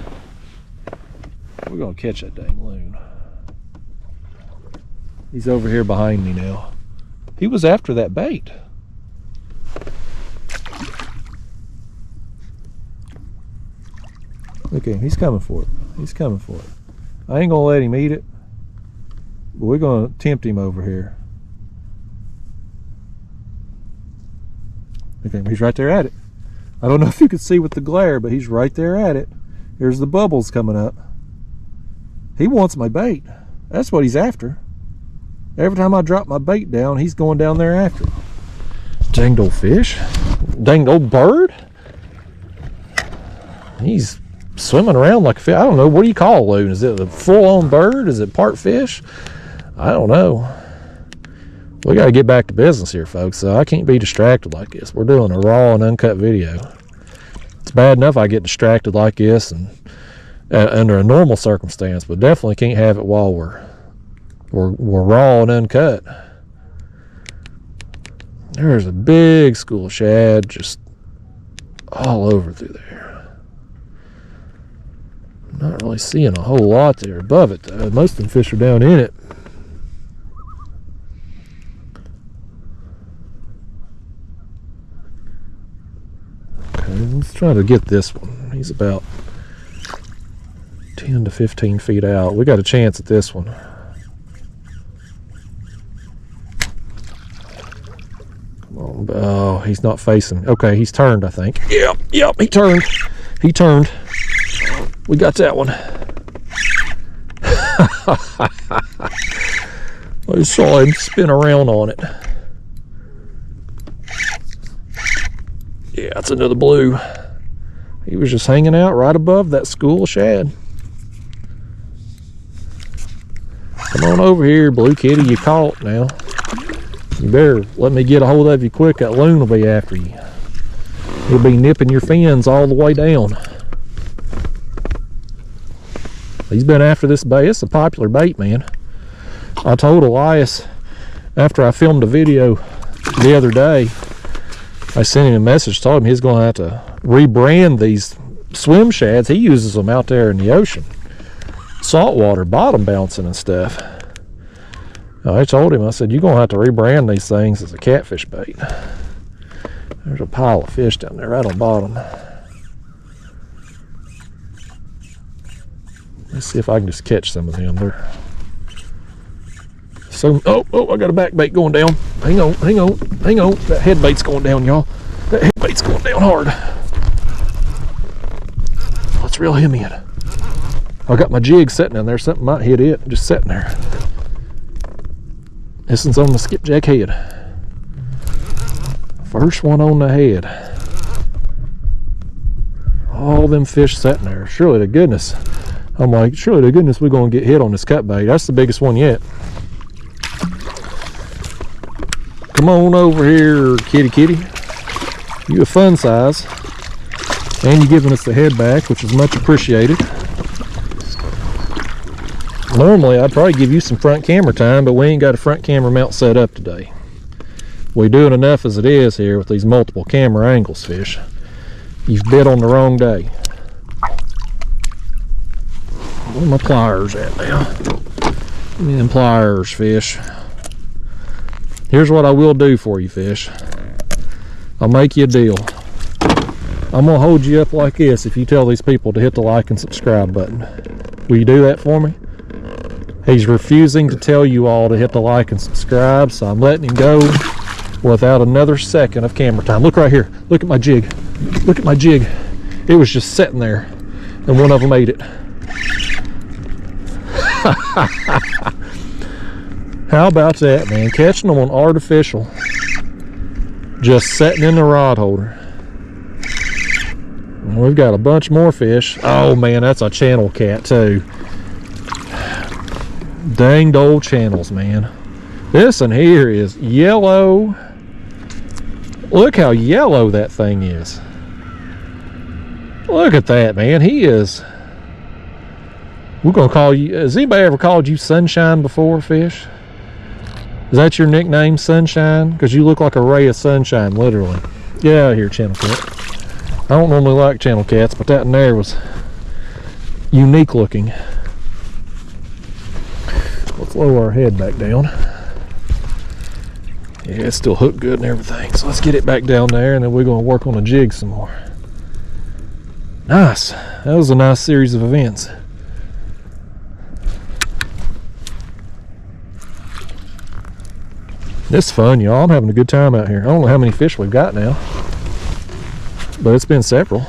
We're gonna catch that dang loon. He's over here behind me now. He was after that bait. Okay, he's coming for it. He's coming for it. I ain't gonna let him eat it, but we're gonna tempt him over here. Okay, he's right there at it. I don't know if you can see with the glare, but he's right there at it. Here's the bubbles coming up. He wants my bait. That's what he's after. Every time I drop my bait down, he's going down there after it. Danged old fish. Danged old bird. He's swimming around like a fish. I don't know. What do you call a loon? Is it a full-on bird? Is it part fish? I don't know. We got to get back to business here, folks, so I can't be distracted like this. We're doing a raw and uncut video. It's bad enough I get distracted like this and under a normal circumstance, but definitely can't have it while we're raw and uncut. There's a big school of shad just all over through there. I'm not really seeing a whole lot there above it though. Most of them fish are down in it. Okay, let's try to get this one. He's about 10 to 15 feet out. We got a chance at this one. Oh, he's not facing. Okay, he's turned, I think. Yep, he turned. He turned. We got that one. I saw him spin around on it. Yeah, that's another blue. He was just hanging out right above that school of shad. Come on over here, blue kitty. You caught now. You better let me get a hold of you quick. That loon will be after you. He'll be nipping your fins all the way down. He's been after this bait. It's a popular bait, man. I told Elias after I filmed a video the other day, I sent him a message, told him he's going to have to rebrand these swim shads. He uses them out there in the ocean. Saltwater, bottom bouncing and stuff. I told him, I said, you're going to have to rebrand these things as a catfish bait. There's a pile of fish down there right on bottom. Let's see if I can just catch some of them there. So, oh, I got a back bait going down. Hang on. That head bait's going down, y'all. That head bait's going down hard. Let's reel him in. I got my jig sitting in there. Something might hit it. Just sitting there. This one's on the skipjack head. First one on the head. All them fish sitting there. Surely to goodness. I'm like, surely to goodness we're going to get hit on this cut bait. That's the biggest one yet. Come on over here, kitty. You a fun size. And you're giving us the head back, which is much appreciated. Normally, I'd probably give you some front camera time, but we ain't got a front camera mount set up today. We're doing enough as it is here with these multiple camera angles, fish. You've bit on the wrong day. Where are my pliers at now? Give me them pliers, fish. Here's what I will do for you, fish. I'll make you a deal. I'm gonna hold you up like this if you tell these people to hit the like and subscribe button. Will you do that for me? He's refusing to tell you all to hit the like and subscribe, so I'm letting him go without another second of camera time. Look right here. Look at my jig. Look at my jig. It was just sitting there, and one of them ate it. How about that, man? Catching them on artificial. Just sitting in the rod holder. We've got a bunch more fish. Oh, man, that's a channel cat, too. Danged old channels, man. This one here is yellow Look how yellow that thing is. Look at that, man. He is... We're going to call you... Has anybody ever called you Sunshine before, fish? Is that your nickname, Sunshine? Because you look like a ray of sunshine, literally. Get out of here, channel cat. I don't normally like channel cats, but that in there was unique looking. Let's lower our head back down. Yeah, it's still hooked good and everything. So let's get it back down there, and then we're going to work on a jig some more. Nice. That was a nice series of events. It's fun, y'all. I'm having a good time out here. I don't know how many fish we've got now, but it's been several.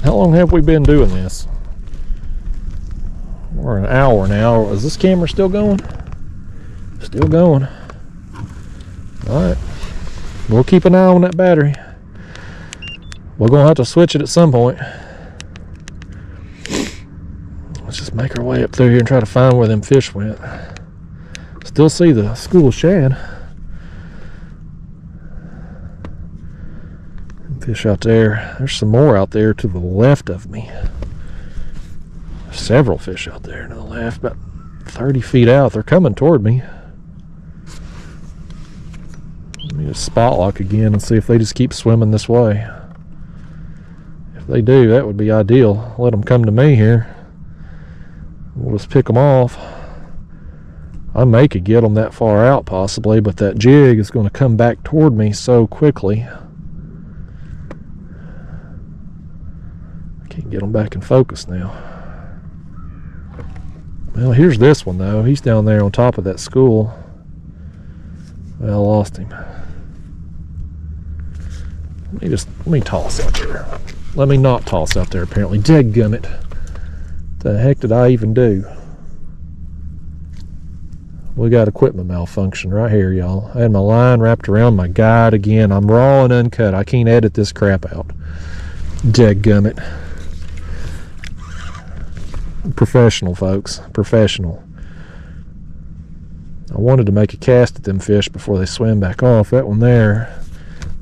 How long have we been doing this? We're an hour now. Is this camera still going? Still going. Alright. We'll keep an eye on that battery. We're going to have to switch it at some point. Let's just make our way up through here and try to find where them fish went. Still see the school of shad. Fish out there. There's some more out there to the left of me. There's several fish out there to the left, about 30 feet out. They're coming toward me. Let me just spot lock again and see if they just keep swimming this way. If they do, that would be ideal. Let them come to me here. We'll just pick them off. I may could get them that far out possibly, but that jig is going to come back toward me so quickly. I can't get them back in focus now. Well, here's this one though. He's down there on top of that school. Well, I lost him. Let me toss out there. Let me not toss out there apparently. Dadgummit. The heck did I even do? We got equipment malfunction right here, y'all. I had my line wrapped around my guide again. I'm raw and uncut. I can't edit this crap out. Dadgummit. Professional, folks. Professional. I wanted to make a cast at them fish before they swim back off. That one there,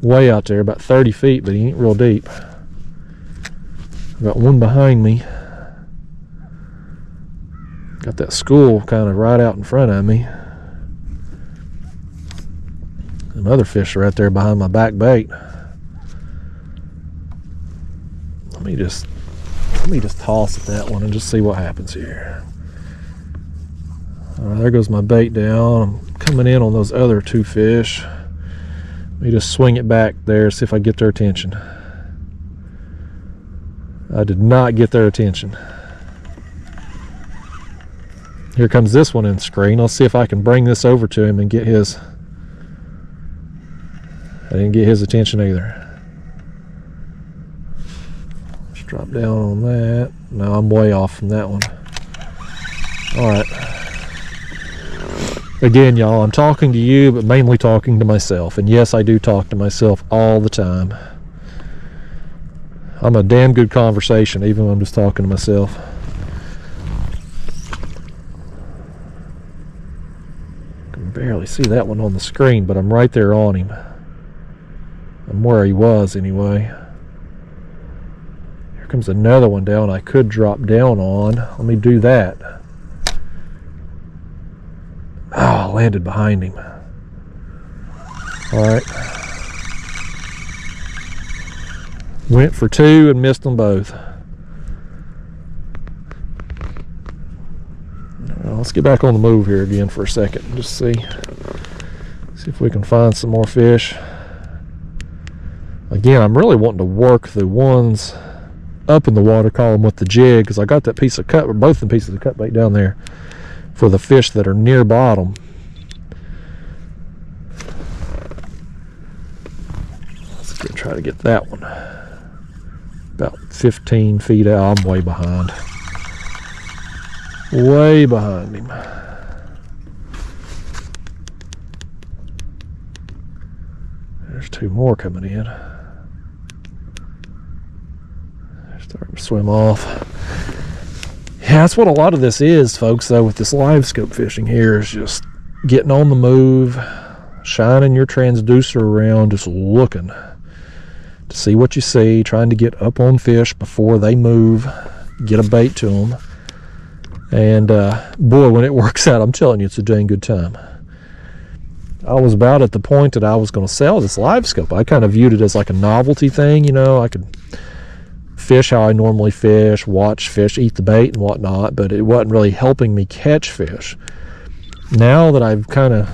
way out there, about 30 feet, but he ain't real deep. Got one behind me. Got that school kind of right out in front of me. Them other fish are right there behind my back bait. Let me just toss at that one and just see what happens here. All right, there goes my bait down. I'm coming in on those other two fish. Let me just swing it back there, see if I get their attention. I did not get their attention. Here comes this one in screen. I'll see if I can bring this over to him and get his... I didn't get his attention either. Let's drop down on that. No, I'm way off from that one. Alright. Again, y'all, I'm talking to you, but mainly talking to myself. And yes, I do talk to myself all the time. I'm a damn good conversation, even when I'm just talking to myself. I can barely see that one on the screen, but I'm right there on him. I'm where he was, anyway. Here comes another one down I could drop down on. Let me do that. Oh, I landed behind him. Alright. Went for two and missed them both. Let's get back on the move here again for a second and just see if we can find some more fish. Again, I'm really wanting to work the ones up in the water column with the jig, because I got that piece of cut, or both the pieces of cut bait down there for the fish that are near bottom. Let's try to get that one. About 15 feet out. I'm way behind. Way behind him. There's two more coming in. They're starting to swim off. Yeah, that's what a lot of this is, folks, though, with this live scope fishing here, is just getting on the move, shining your transducer around, just looking to see what you see, trying to get up on fish before they move, get a bait to them. And boy, when it works out, I'm telling you, it's a dang good time. I was about at the point that I was going to sell this Livescope. I kind of viewed it as like a novelty thing, you know. I could fish how I normally fish, watch fish, eat the bait and whatnot, but it wasn't really helping me catch fish. Now that I've kind of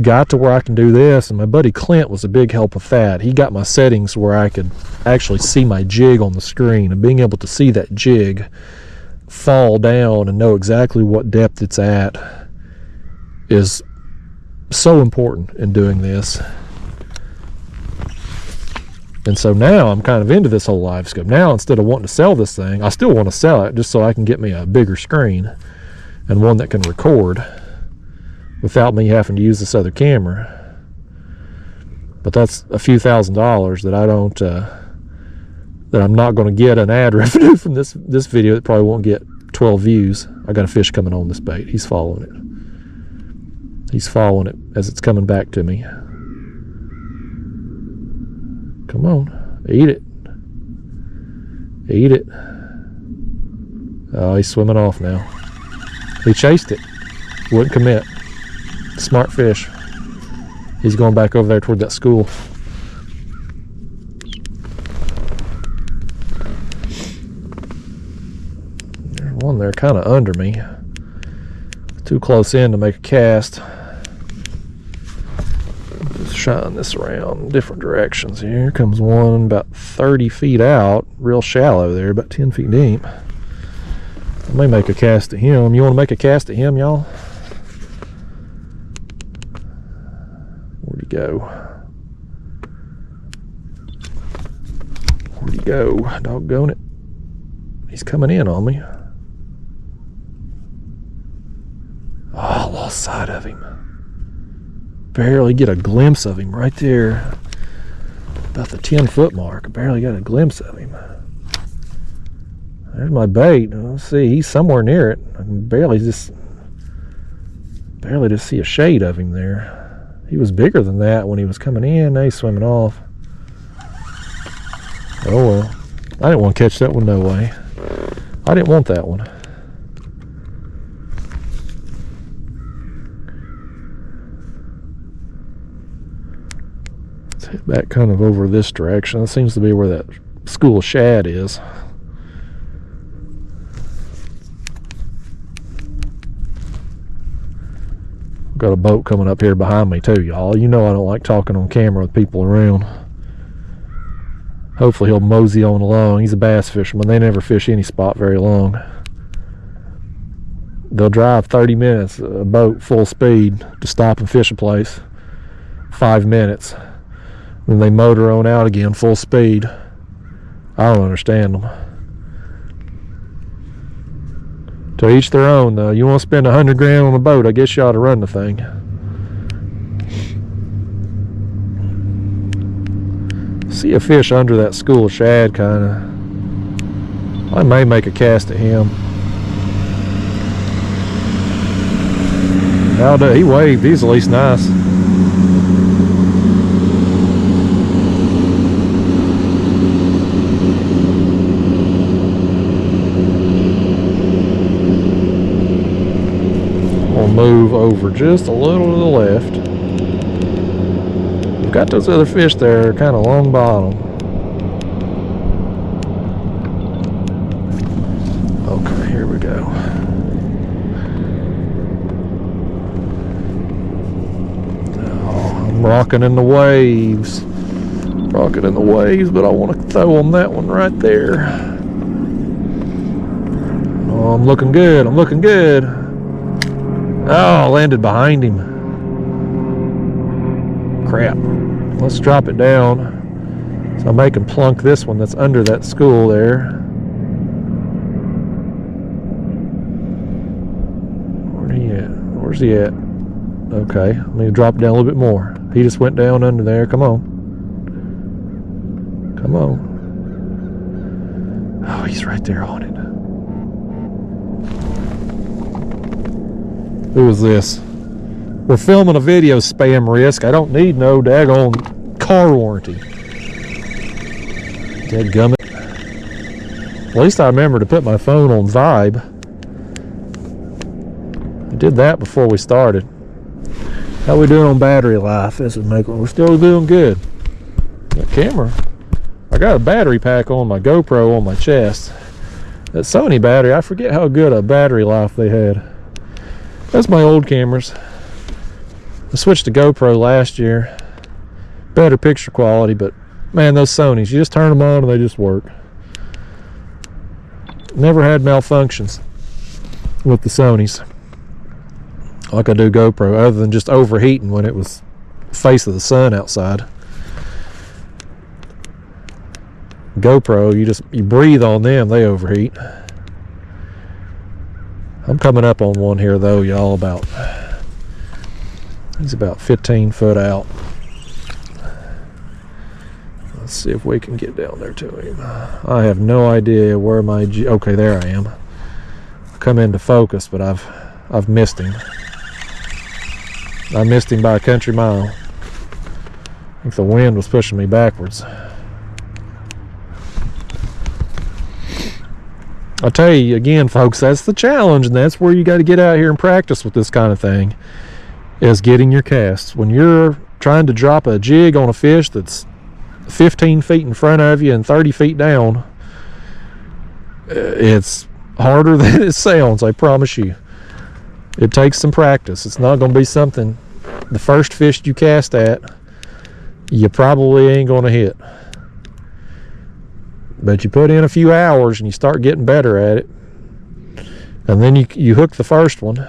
got to where I can do this, and my buddy Clint was a big help with that. He got my settings where I could actually see my jig on the screen, and being able to see that jig fall down and know exactly what depth it's at is so important in doing this. And so now I'm kind of into this whole Livescope. Now, instead of wanting to sell this thing, I still want to sell it just so I can get me a bigger screen and one that can record without me having to use this other camera. But that's a few $1,000s that I don't that I'm not going to get an ad revenue from this video. That probably won't get 12 views. I got a fish coming on this bait. He's following it. He's following it as it's coming back to me. Come on, eat it. Eat it. Oh, he's swimming off now. He chased it. Wouldn't commit. Smart fish. He's going back over there toward that school. There's one there kind of under me. Too close in to make a cast. Just shine this around different directions. Here comes one about 30 feet out, real shallow there, about 10 feet deep. I may make a cast at him. You want to make a cast at him, y'all? Where'd he go? Where'd he go? Doggone it. He's coming in on me. Oh, I lost sight of him. Barely get a glimpse of him right there. About the 10-foot mark. I barely got a glimpse of him. There's my bait. Let's see, he's somewhere near it. I can barely just see a shade of him there. He was bigger than that when he was coming in. Now he's swimming off. Oh well. I didn't want to catch that one, no way. I didn't want that one. Let's head back kind of over this direction. That seems to be where that school of shad is. Got a boat coming up here behind me too, y'all. You know I don't like talking on camera with people around. Hopefully he'll mosey on along. He's a bass fisherman. They never fish any spot very long. They'll drive 30 minutes, a boat full speed, to stop and fish a place. 5 minutes. Then they motor on out again, full speed. I don't understand them. To each their own, though. You want to spend $100 on a boat, I guess you ought to run the thing. See a fish under that school of shad, kind of. I may make a cast at him. How'd he waved? He's at least nice. Move over just a little to the left. We've got those other fish there, kind of long bottom. Okay, here we go. Oh, I'm rocking in the waves. Rocking in the waves, but I want to throw on that one right there. Oh, I'm looking good. I'm looking good. Oh, landed behind him. Crap. Let's drop it down. So I may can plunk this one that's under that school there. Where's he at? Where's he at? Okay, let me drop it down a little bit more. He just went down under there. Come on. Come on. Oh, he's right there on it. Who is this? We're filming a video, spam risk. I don't need no daggone car warranty. Dadgummit. At least I remember to put my phone on vibe. I did that before we started. How we doing on battery life? We're still doing good. That camera. I got a battery pack on my GoPro on my chest. That Sony battery, I forget how good a battery life they had. That's my old cameras. I switched to GoPro last year. Better picture quality, but man, those Sonys, you just turn them on and they just work. Never had malfunctions with the Sonys like I do GoPro, other than just overheating when it was face of the sun outside. GoPro, you breathe on them, they overheat. I'm coming up on one here though, y'all, he's about 15 foot out. Let's see if we can get down there to him. I have no idea where my okay, there I am. I come into focus, but I've missed him. I missed him by a country mile. I think the wind was pushing me backwards. I'll tell you again, folks, that's the challenge, and that's where you got to get out here and practice with this kind of thing, is getting your casts. When you're trying to drop a jig on a fish that's 15 feet in front of you and 30 feet down, it's harder than it sounds, I promise you. It takes some practice. It's not going to be something, the first fish you cast at, you probably ain't going to hit. But you put in a few hours and you start getting better at it. And then you hook the first one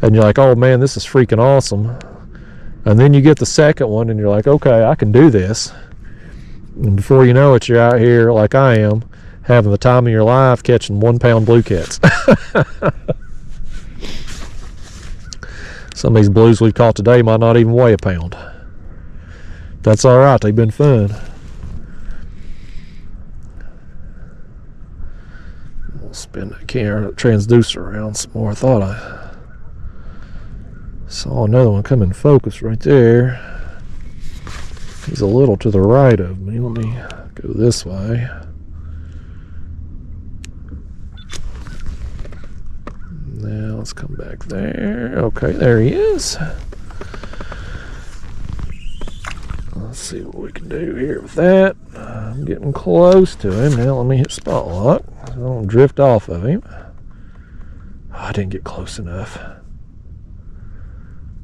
and you're like, oh man, this is freaking awesome. And then you get the second one and you're like, okay, I can do this. And before you know it, you're out here like I am, having the time of your life catching 1 pound blue cats. Some of these blues we've caught today might not even weigh a pound. That's all right, they've been fun. We'll spin that camera, transducer around some more. I thought I saw another one come in focus right there. He's a little to the right of me. Let me go this way. Now let's come back there. Okay, there he is. Let's see what we can do here with that. I'm getting close to him. Now let me hit spot lock so I don't drift off of him. Oh, I didn't get close enough.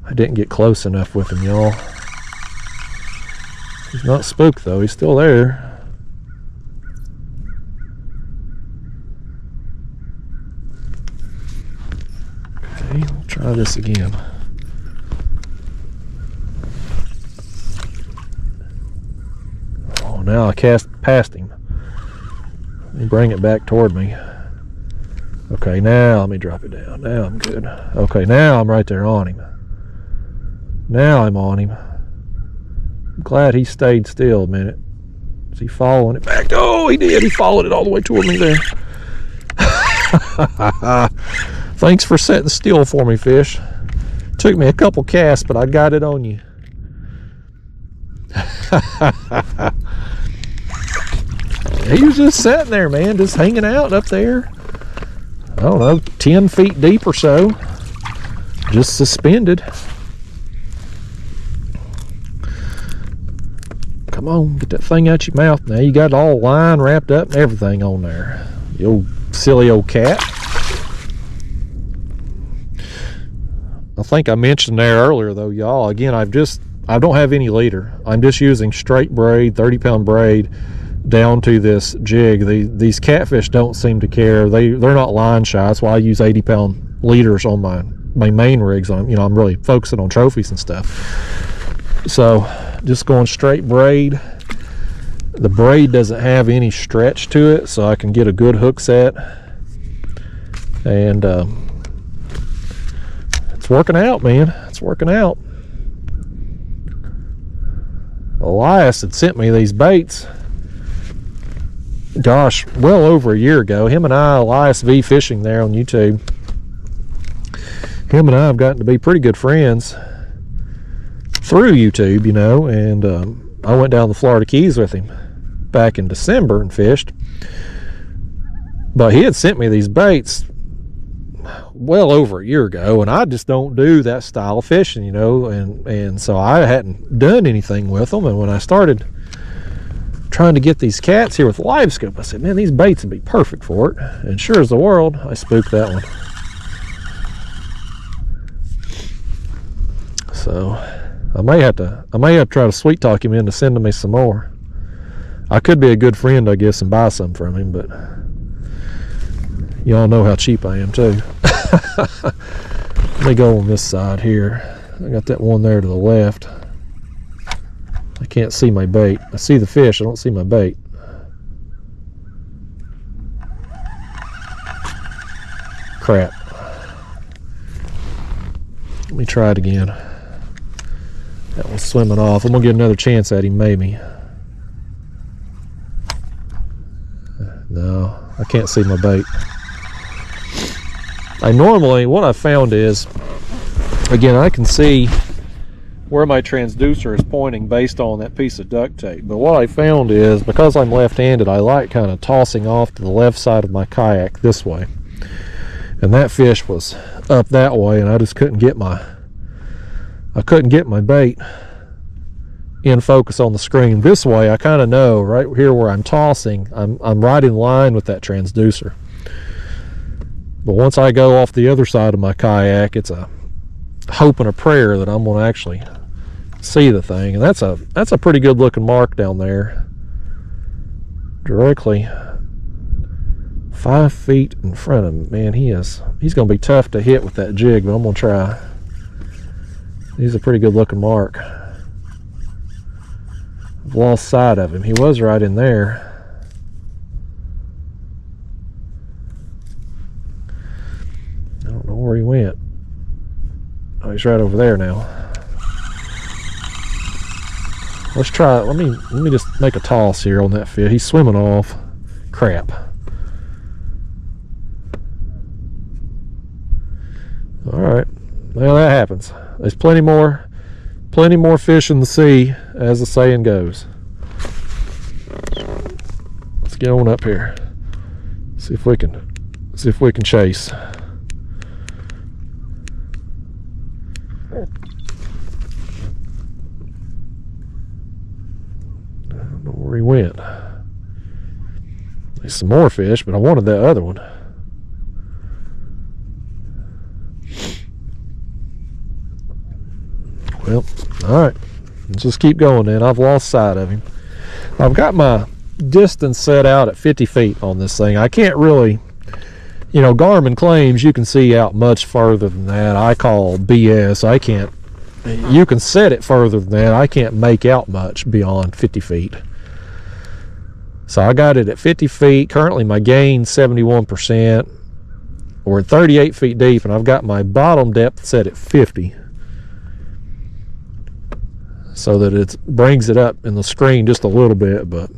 I didn't get close enough with him, y'all. He's not spooked though, he's still there. Okay, we'll try this again. Oh, now I cast past him. Let me bring it back toward me. Okay, now let me drop it down. Now I'm good. Okay, now I'm right there on him. Now I'm on him. I'm glad he stayed still a minute. Is he following it back? Oh, he did. He followed it all the way toward me there. Thanks for setting still for me, fish. Took me a couple casts, but I got it on you. He was just sitting there, man, just hanging out up there. I don't know, 10 feet deep or so. Just suspended. Come on, get that thing out your mouth now. You got it all line wrapped up and everything on there. You old silly old cat. I think I mentioned there earlier though, y'all, again, I don't have any leader. I'm just using straight braid, 30-pound braid down to this jig. These catfish don't seem to care. They're not line shy. That's why I use 80-pound leaders on my main rigs. I'm really focusing on trophies and stuff. So just going straight braid. The braid doesn't have any stretch to it, so I can get a good hook set. And it's working out, man. It's working out. Elias had sent me these baits, gosh, well over a year ago. Him and I, Elias V Fishing there on YouTube, him and I have gotten to be pretty good friends through YouTube, you know, and I went down the Florida Keys with him back in December and fished. But he had sent me these baits well over a year ago, and I just don't do that style of fishing, you know, and so I hadn't done anything with them. And when I started trying to get these cats here with Livescope, I said, man, these baits would be perfect for it. And sure as the world, I spooked that one. So I may have to try to sweet talk him into sending me some more. I could be a good friend, I guess, and buy some from him, but y'all know how cheap I am too. Let me go on this side here. I got that one there to the left. I can't see my bait. I see the fish, I don't see my bait. Crap. Let me try it again. That one's swimming off. I'm gonna get another chance at him, maybe. No, I can't see my bait. What I found is, again, I can see where my transducer is pointing based on that piece of duct tape. But what I found is, because I'm left-handed, I like kind of tossing off to the left side of my kayak this way. And that fish was up that way, and I just couldn't get my bait in focus on the screen. This way, I kind of know right here where I'm tossing, I'm right in line with that transducer. But once I go off the other side of my kayak, it's a hope and a prayer that I'm going to actually see the thing. And that's a pretty good looking mark down there, directly 5 feet in front of him. Man, he's going to be tough to hit with that jig, but I'm going to try. He's a pretty good looking mark. I've lost sight of him. He was right in there. I don't know where he went. Oh, he's right over there now. Let's try it. Let me just make a toss here on that fish. He's swimming off. Crap. All right. Well, that happens. There's plenty more fish in the sea, as the saying goes. Let's get on up here. See if we can chase. I don't know where he went. There's some more fish, but I wanted that other one. Well, all right. Let's just keep going then. I've lost sight of him. I've got my distance set out at 50 feet on this thing. I can't really, you know, Garmin claims you can see out much further than that. I call BS. I can't. You can set it further than that. I can't make out much beyond 50 feet. So I got it at 50 feet. Currently my gain's 71%. We're at 38 feet deep, and I've got my bottom depth set at 50. So that it brings it up in the screen just a little bit, but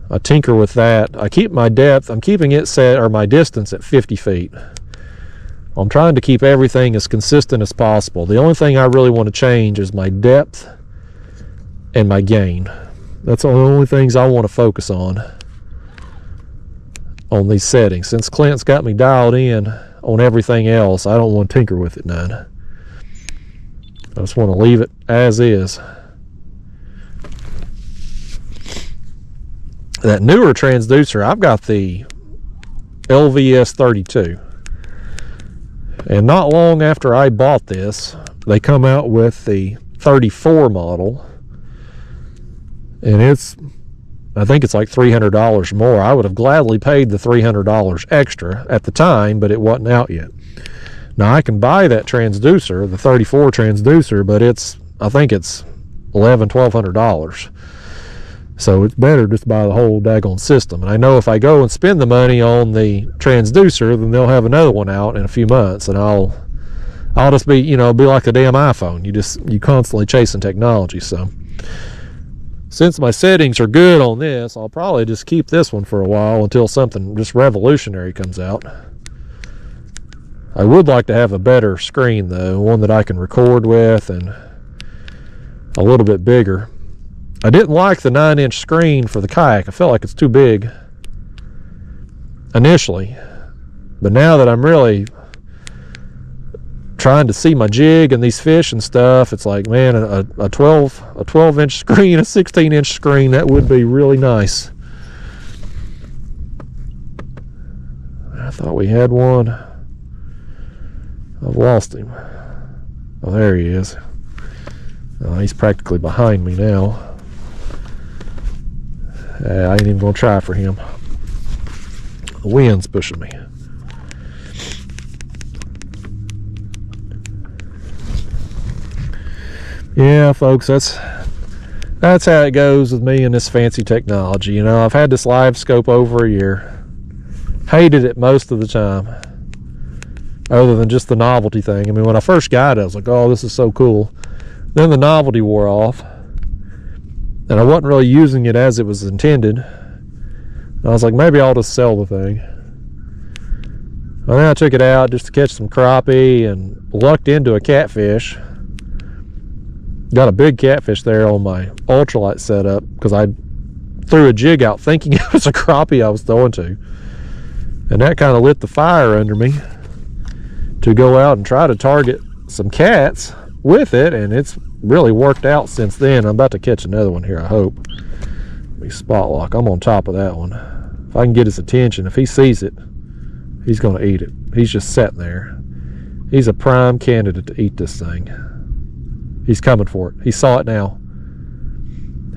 I tinker with that. I keep my depth, I'm keeping it set, or my distance, at 50 feet. I'm trying to keep everything as consistent as possible. The only thing I really want to change is my depth and my gain. That's the only things I want to focus on these settings. Since Clint's got me dialed in on everything else, I don't want to tinker with it none. I just want to leave it as is. That newer transducer, I've got the LVS 32. And not long after I bought this, they come out with the 34 model. And I think it's like $300 more. I would have gladly paid the $300 extra at the time, but it wasn't out yet. Now I can buy that transducer, the 34 transducer, but I think it's $1,100–$1,200. So it's better just to buy the whole daggone system. And I know if I go and spend the money on the transducer, then they'll have another one out in a few months, and I'll just be, you know, be like the damn iPhone. You constantly chasing technology. So since my settings are good on this, I'll probably just keep this one for a while until something just revolutionary comes out. I would like to have a better screen though, one that I can record with and a little bit bigger. I didn't like the 9-inch screen for the Kayak. I felt like it's too big initially, but now that I'm really trying to see my jig and these fish and stuff, it's like, man, a 12-inch screen, a 16-inch screen, that would be really nice. I thought we had one. I've lost him. Oh, there he is. Oh, he's practically behind me now. I ain't even gonna try for him. The wind's pushing me. Yeah, folks, that's how it goes with me and this fancy technology. You know, I've had this Livescope over a year. Hated it most of the time, other than just the novelty thing. I mean, when I first got it, I was like, oh, this is so cool. Then the novelty wore off, and I wasn't really using it as it was intended. And I was like, maybe I'll just sell the thing. Well, then I took it out just to catch some crappie and lucked into a catfish. Got a big catfish there on my ultralight setup because I threw a jig out thinking it was a crappie I was throwing to. And that kind of lit the fire under me to go out and try to target some cats with it, and it's really worked out since then. I'm about to catch another one here, I hope. Let me spot lock. I'm on top of that one. If I can get his attention, if he sees it, he's going to eat it. He's just sitting there. He's a prime candidate to eat this thing. He's coming for it. He saw it now.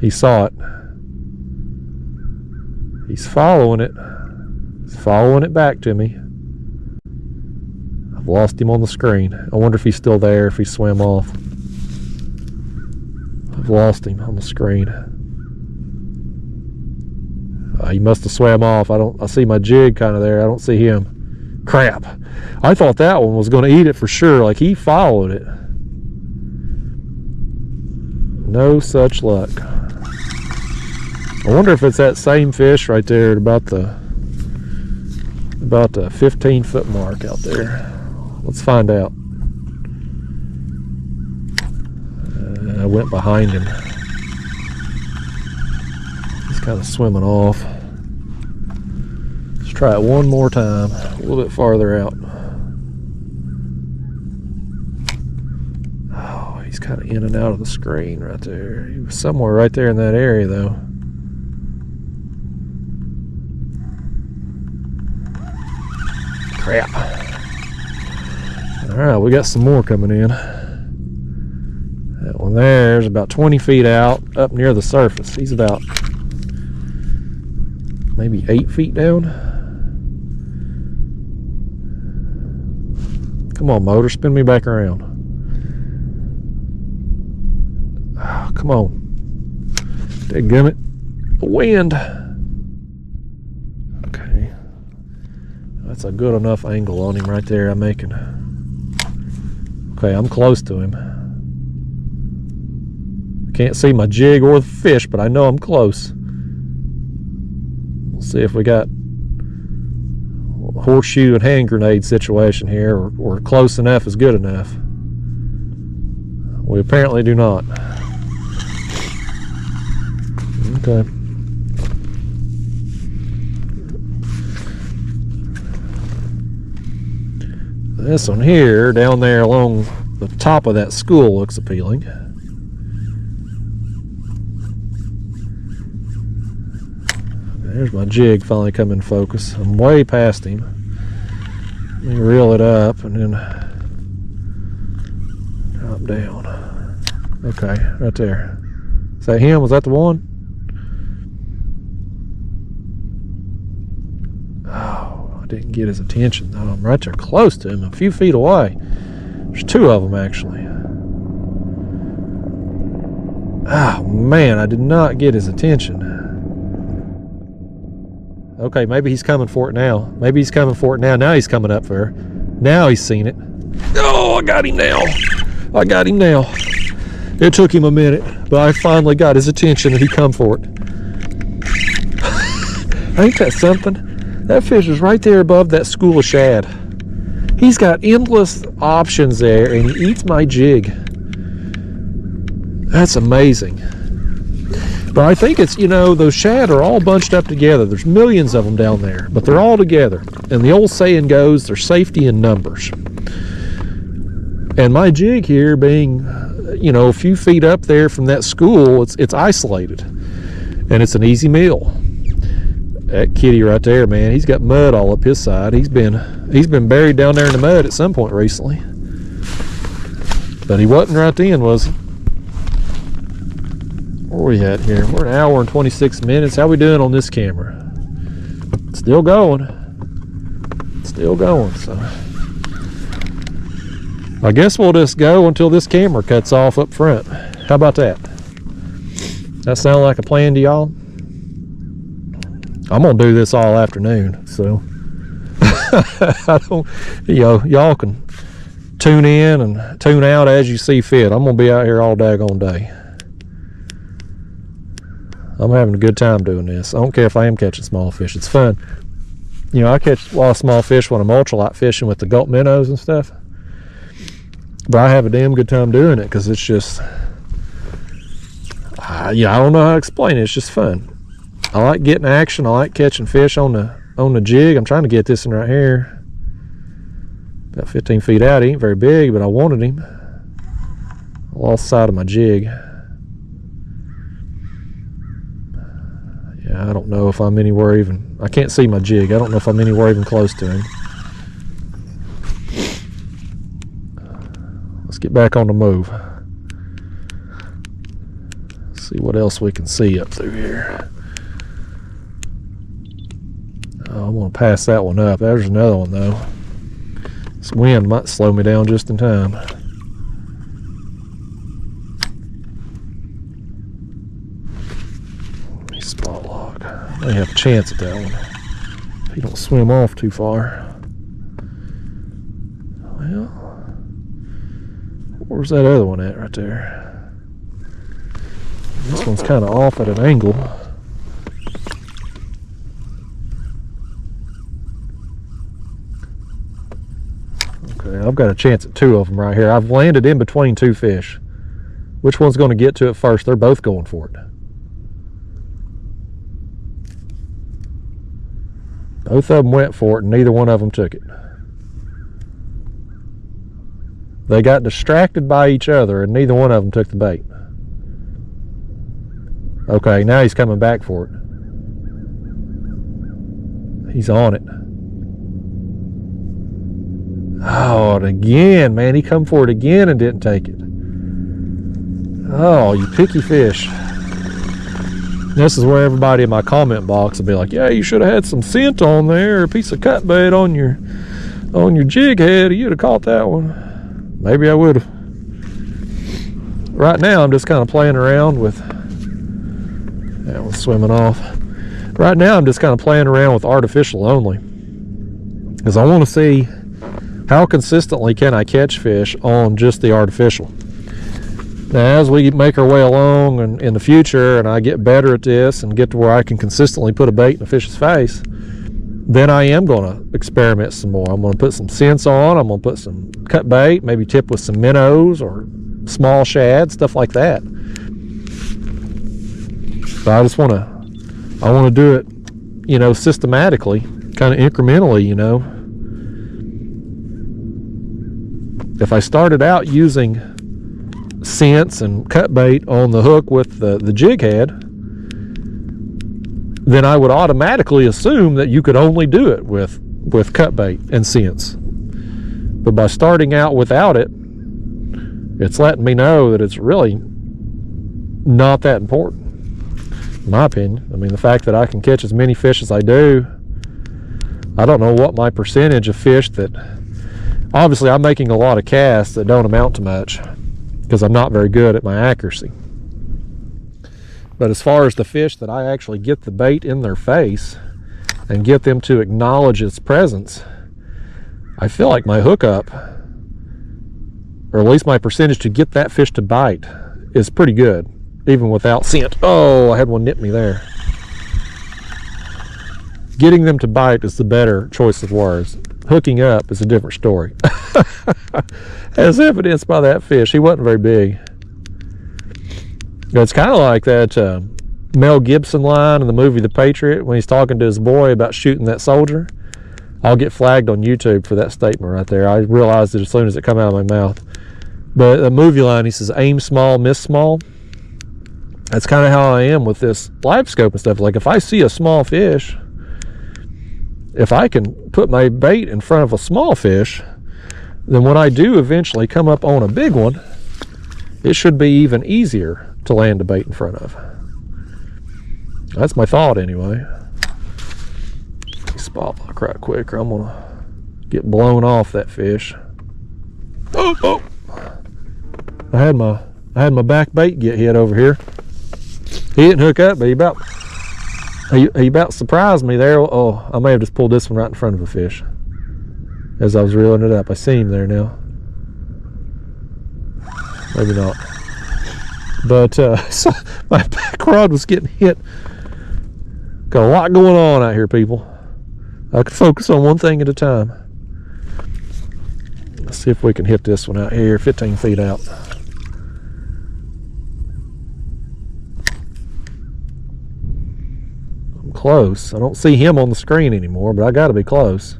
He saw it. He's following it. He's following it back to me. I've lost him on the screen. I wonder if he's still there, if he swam off. I've lost him on the screen. He must have swam off. I see my jig kind of there. I don't see him. Crap. I thought that one was going to eat it for sure. Like, he followed it. No such luck. I wonder if it's that same fish right there at about the 15-foot mark out there. Let's find out. I went behind him. He's kind of swimming off. Let's try it one more time, a little bit farther out. Oh, he's kind of in and out of the screen right there. He was somewhere right there in that area though. Crap. Alright, we got some more coming in. That one there is about 20 feet out, up near the surface. He's about maybe 8 feet down. Come on, motor, spin me back around. Oh, come on. Dadgummit. The wind. Okay. That's a good enough angle on him right there I'm making. Okay, I'm close to him. I can't see my jig or the fish, but I know I'm close. We'll see if we got a horseshoe and hand grenade situation here, or close enough is good enough. We apparently do not. Okay. This one here, down there along the top of that school, looks appealing. There's my jig finally come in focus. I'm way past him. Let me reel it up and then drop down. Okay, right there. Is that him? Was that the one? Oh, I didn't get his attention though. I'm right there close to him, a few feet away. There's two of them actually. Oh man, I did not get his attention. Okay, maybe he's coming for it now. Maybe he's coming for it now. Now he's coming up for her. Now he's seen it. Oh, I got him now. I got him now. It took him a minute, but I finally got his attention and he come for it. Ain't that something? That fish is right there above that school of shad. He's got endless options there, and he eats my jig. That's amazing. But I think it's, you know, those shad are all bunched up together. There's millions of them down there, but they're all together. And the old saying goes, there's safety in numbers. And my jig here being, you know, a few feet up there from that school, it's isolated. And it's an easy meal. That kitty right there, man, he's got mud all up his side. He's been buried down there in the mud at some point recently. But he wasn't right then, was he? Where we at here? We're an hour and 26 minutes. How we doing on this camera? Still going. Still going, so. I guess we'll just go until this camera cuts off up front. How about that? That sound like a plan to y'all? I'm gonna do this all afternoon, so I don't, you know, y'all can tune in and tune out as you see fit. I'm gonna be out here all daggone day. I'm having a good time doing this. I don't care if I am catching small fish. It's fun. You know, I catch a lot of small fish when I'm ultralight fishing with the gulp minnows and stuff. But I have a damn good time doing it because it's just, yeah, I don't know how to explain it. It's just fun. I like getting action. I like catching fish on the jig. I'm trying to get this one right here. About 15 feet out. He ain't very big, but I wanted him. I lost sight of my jig. Yeah, I don't know if I'm anywhere even, I can't see my jig. I don't know if I'm anywhere even close to him. Let's get back on the move. See what else we can see up through here. Oh, I'm going to pass that one up. There's another one though. This wind might slow me down just in time. Spot log. I may have a chance at that one if you don't swim off too far. Well, where's that other one at right there? This one's kind of off at an angle. Okay, I've got a chance at two of them right here. I've landed in between two fish. Which one's going to get to it first? They're both going for it. Both of them went for it and neither one of them took it. They got distracted by each other and neither one of them took the bait. Okay, now he's coming back for it. He's on it. Oh, and again, man, he come for it again and didn't take it. Oh, you picky fish. This is where everybody in my comment box will be like, yeah, you should have had some scent on there, a piece of cut bait on your jig head. You'd have caught that one. Maybe I would have. Right now, I'm just kind of playing around with, that one's swimming off. Right now, I'm just kind of playing around with artificial only. Because I want to see how consistently can I catch fish on just the artificial. Now, as we make our way along and in the future and I get better at this and get to where I can consistently put a bait in a fish's face, then I am going to experiment some more. I'm going to put some scents on. I'm going to put some cut bait, maybe tip with some minnows or small shad, stuff like that. But I just want to do it, you know, systematically, kind of incrementally, you know. If I started out using scents and cut bait on the hook with the jig head, then I would automatically assume that you could only do it with cut bait and scents. But by starting out without it, it's letting me know that it's really not that important, in my opinion. I mean, the fact that I can catch as many fish as I do, I don't know what my percentage of fish that, obviously I'm making a lot of casts that don't amount to much because I'm not very good at my accuracy. But as far as the fish that I actually get the bait in their face and get them to acknowledge its presence, I feel like my hookup, or at least my percentage to get that fish to bite, is pretty good, even without scent. Oh, I had one nip me there. Getting them to bite is the better choice of words. hooking up is a different story. As evidenced by that fish, he wasn't very big. It's kind of like that Mel Gibson line in the movie The Patriot when he's talking to his boy about shooting that soldier. I'll get flagged on YouTube for that statement right there. I realized it as soon as it came out of my mouth. But the movie line, he says, aim small, miss small. That's kind of how I am with this Livescope and stuff. Like if I see a small fish, if I can put my bait in front of a small fish, then when I do eventually come up on a big one, it should be even easier to land a bait in front of. That's my thought anyway. Spot lock right quick or I'm gonna get blown off that fish. Oh! I had my back bait get hit over here. He didn't hook up, but he about surprised me there. Oh, I may have just pulled this one right in front of a fish as I was reeling it up. I see him there now. Maybe not. But so my back rod was getting hit. Got a lot going on out here, people. I could focus on one thing at a time. Let's see if we can hit this one out here, 15 feet out. I'm close. I don't see him on the screen anymore, but I gotta be close.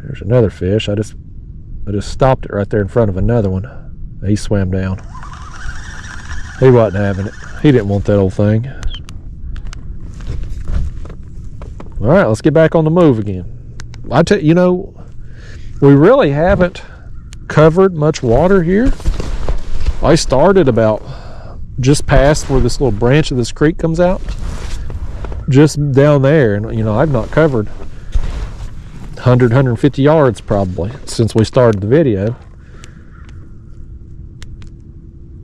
There's another fish. I just stopped it right there in front of another one. He swam down. He wasn't having it. He didn't want that old thing. All right, let's get back on the move again. I tell you, know, we really haven't covered much water here. I started about just past where this little branch of this creek comes out, just down there, and you know, I've not covered 100, 150 yards probably since we started the video.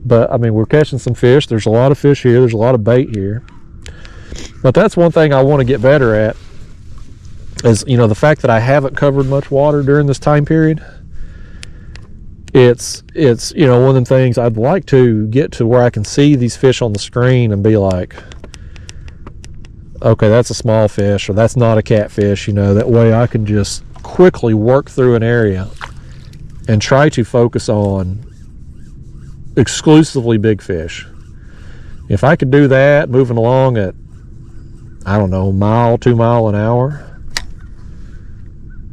But I mean, we're catching some fish. There's a lot of fish here. There's a lot of bait here. But that's one thing I want to get better at is, you know, the fact that I haven't covered much water during this time period. It's you know, one of them things I'd like to get to where I can see these fish on the screen and be like, okay, that's a small fish, or that's not a catfish. You know, that way I can just quickly work through an area and try to focus on exclusively big fish. If I could do that moving along at, I don't know, mile, 2 mile an hour,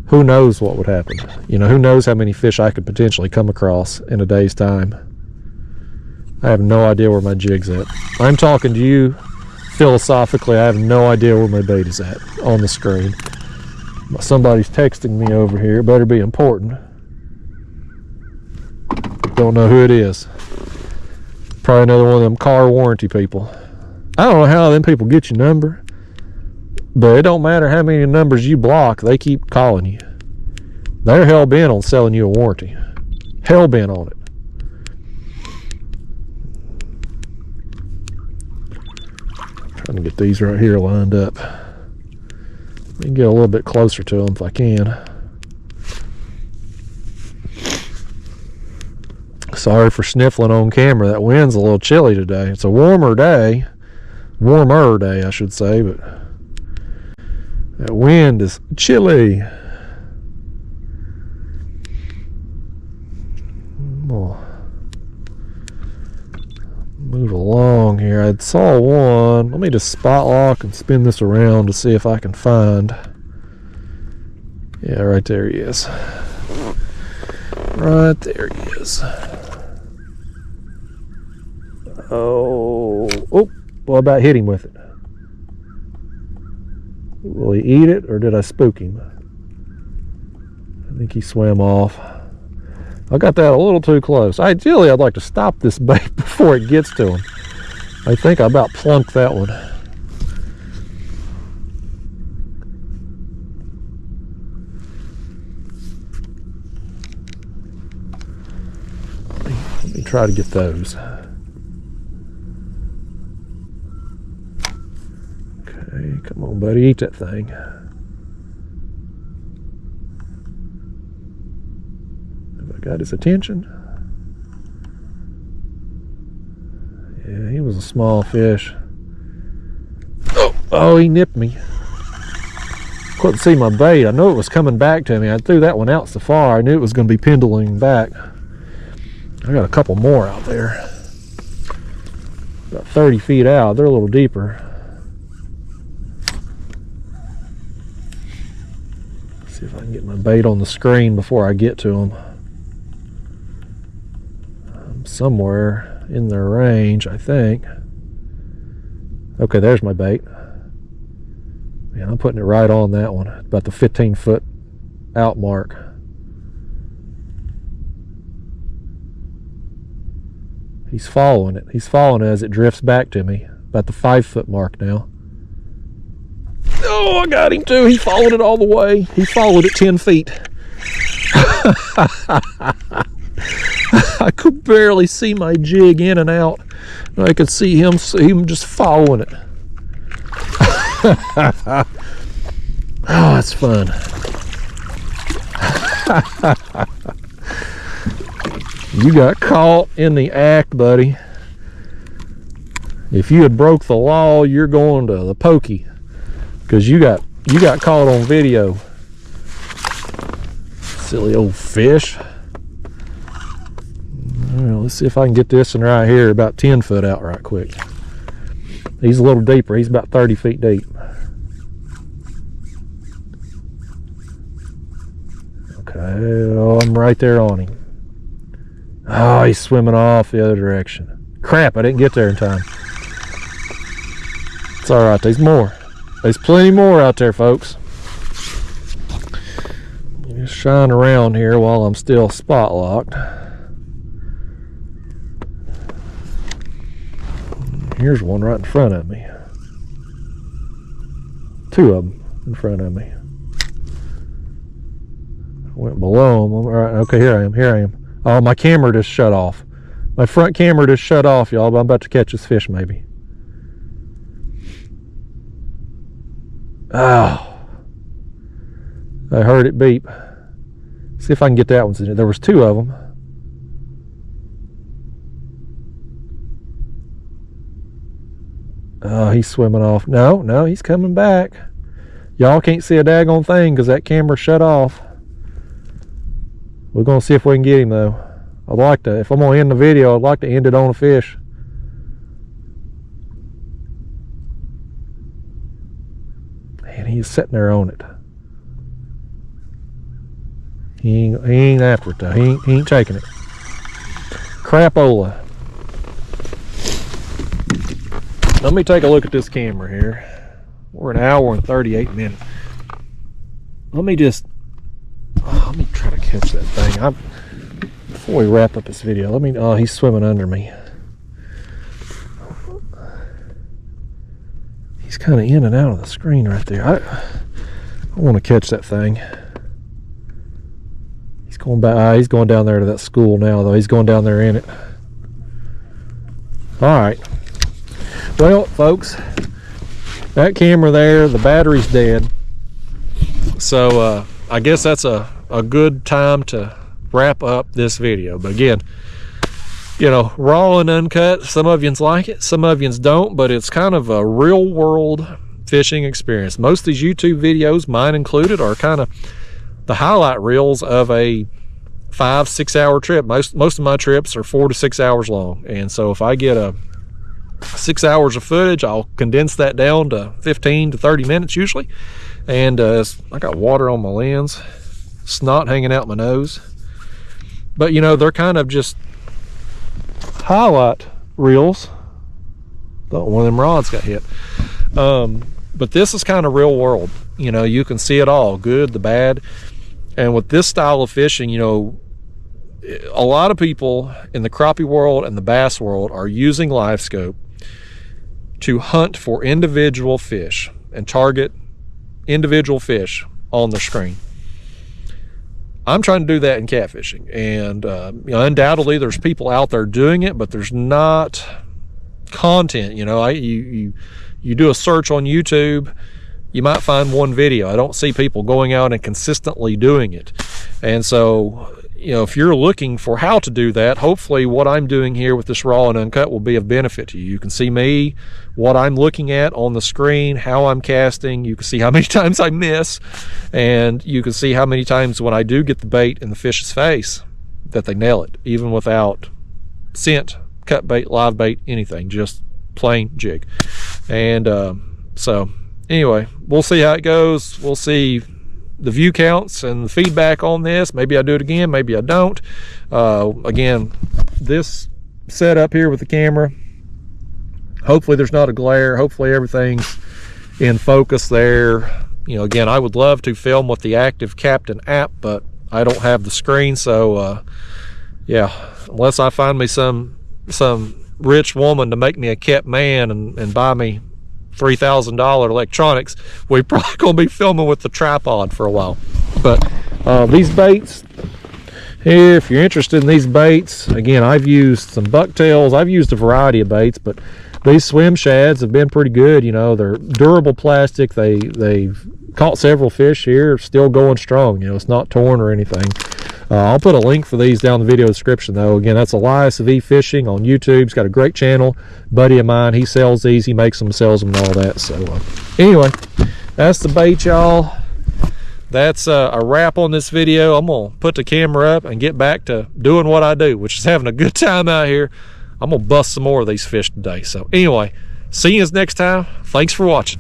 who knows what would happen. You know, who knows how many fish I could potentially come across in a day's time. I have no idea where my jig's at. I'm talking to you philosophically. I have no idea where my bait is at on the screen. Somebody's texting me over here. It better be important. Don't know who it is. Probably another one of them car warranty people. I don't know how them people get your number, but it don't matter how many numbers you block, they keep calling you. They're hell-bent on selling you a warranty. Hell-bent on it. Trying to get these right here lined up. Let me get a little bit closer to them if I can. Sorry for sniffling on camera. That wind's a little chilly today. It's a warmer day, I should say, but that wind is chilly. We'll move along here. I saw one. Let me just spot lock and spin this around to see if I can find. Yeah, right there he is. Right there he is. Oh, well, I about hit him with it. Will he eat it, or did I spook him? I think he swam off. I got that a little too close. Ideally, I'd like to stop this bait before it gets to him. I think I about plunked that one. Let me try to get those. Okay, come on, buddy, eat that thing. Have I got his attention? Yeah, he was a small fish. Oh, he nipped me. Couldn't see my bait. I knew it was coming back to me. I threw that one out so far. I knew it was going to be pendulum back. I got a couple more out there. About 30 feet out. They're a little deeper. Let's see if I can get my bait on the screen before I get to them. I'm somewhere in their range, I think. Okay, there's my bait. Man, I'm putting it right on that one, about the 15-foot out mark. He's following it. He's following it as it drifts back to me, about the 5-foot mark now. Oh, I got him too. He followed it all the way. He followed it 10 feet. I could barely see my jig in and out. I could see him just following it. Oh, that's fun. You got caught in the act, buddy. If you had broke the law, you're going to the pokey, because you got caught on video. Silly old fish. All right, let's see if I can get this one right here, about 10 foot out right quick. He's a little deeper. He's about 30 feet deep. Okay, oh, I'm right there on him. Oh, he's swimming off the other direction. Crap, I didn't get there in time. It's all right, there's more. There's plenty more out there, folks. Just shine around here while I'm still spot locked. Here's one right in front of me. Two of them in front of me. Went below them. All right, okay, here I am. Oh, my camera just shut off. My front camera just shut off, y'all, but I'm about to catch this fish maybe. Oh. I heard it beep. See if I can get that one. There was two of them. Oh, he's swimming off. No, he's coming back. Y'all can't see a daggone thing because that camera shut off. We're going to see if we can get him, though. I'd like to, if I'm going to end the video, I'd like to end it on a fish. Man, he's sitting there on it. He ain't after it, though. He ain't taking it. Crapola. Let me take a look at this camera here. We're an hour and 38 minutes. Let me try to catch that thing. Before we wrap up this video, oh, he's swimming under me. He's kind of in and out of the screen right there. I want to catch that thing. He's going back. He's going down there to that school now, though. He's going down there in it. All right. Well, folks, that camera there, the battery's dead. So I guess that's a good time to wrap up this video. But again, you know, raw and uncut, some of yous like it, some of yous don't, but it's kind of a real world fishing experience. Most of these YouTube videos, mine included, are kind of the highlight reels of a 5-6 hour trip. Most of my trips are 4 to 6 hours long, and so if I get a 6 hours of footage, I'll condense that down to 15 to 30 minutes usually. And I got water on my lens, snot hanging out my nose, but you know, they're kind of just highlight reels. Thought one of them rods got hit. But this is kind of real world. You know, you can see it all, good, the bad. And with this style of fishing, you know, a lot of people in the crappie world and the bass world are using Livescope to hunt for individual fish and target individual fish on the screen. I'm trying to do that in catfishing, and you know, undoubtedly there's people out there doing it, but there's not content. You know, you do a search on YouTube, you might find one video. I don't see people going out and consistently doing it. And so, you know, if you're looking for how to do that, hopefully what I'm doing here with this raw and uncut will be of benefit to you. You can see me, what I'm looking at on the screen, how I'm casting. You can see how many times I miss, and you can see how many times when I do get the bait in the fish's face that they nail it, even without scent, cut bait, live bait, anything, just plain jig. And so anyway, we'll see how it goes. We'll see the view counts and the feedback on this. Maybe I do it again, maybe I don't. Again, this setup here with the camera, hopefully there's not a glare, hopefully everything's in focus there. You know, again, I would love to film with the Active Captain app, but I don't have the screen. So yeah, unless I find me some rich woman to make me a kept man and buy me $3,000 electronics, we're probably gonna be filming with the tripod for a while. But these baits here, if you're interested in these baits, again, I've used some bucktails, I've used a variety of baits, but these swim shads have been pretty good. You know, they're durable plastic. They've caught several fish here, still going strong. You know, it's not torn or anything. I'll put a link for these down in the video description, though. Again, that's Elias V Fishing on YouTube. He's got a great channel. Buddy of mine, he sells these, he makes them, sells them, and all that. So anyway, that's the bait, y'all. That's a wrap on this video. I'm gonna put the camera up and get back to doing what I do, which is having a good time out here. I'm gonna bust some more of these fish today. So anyway, see you next time. Thanks for watching.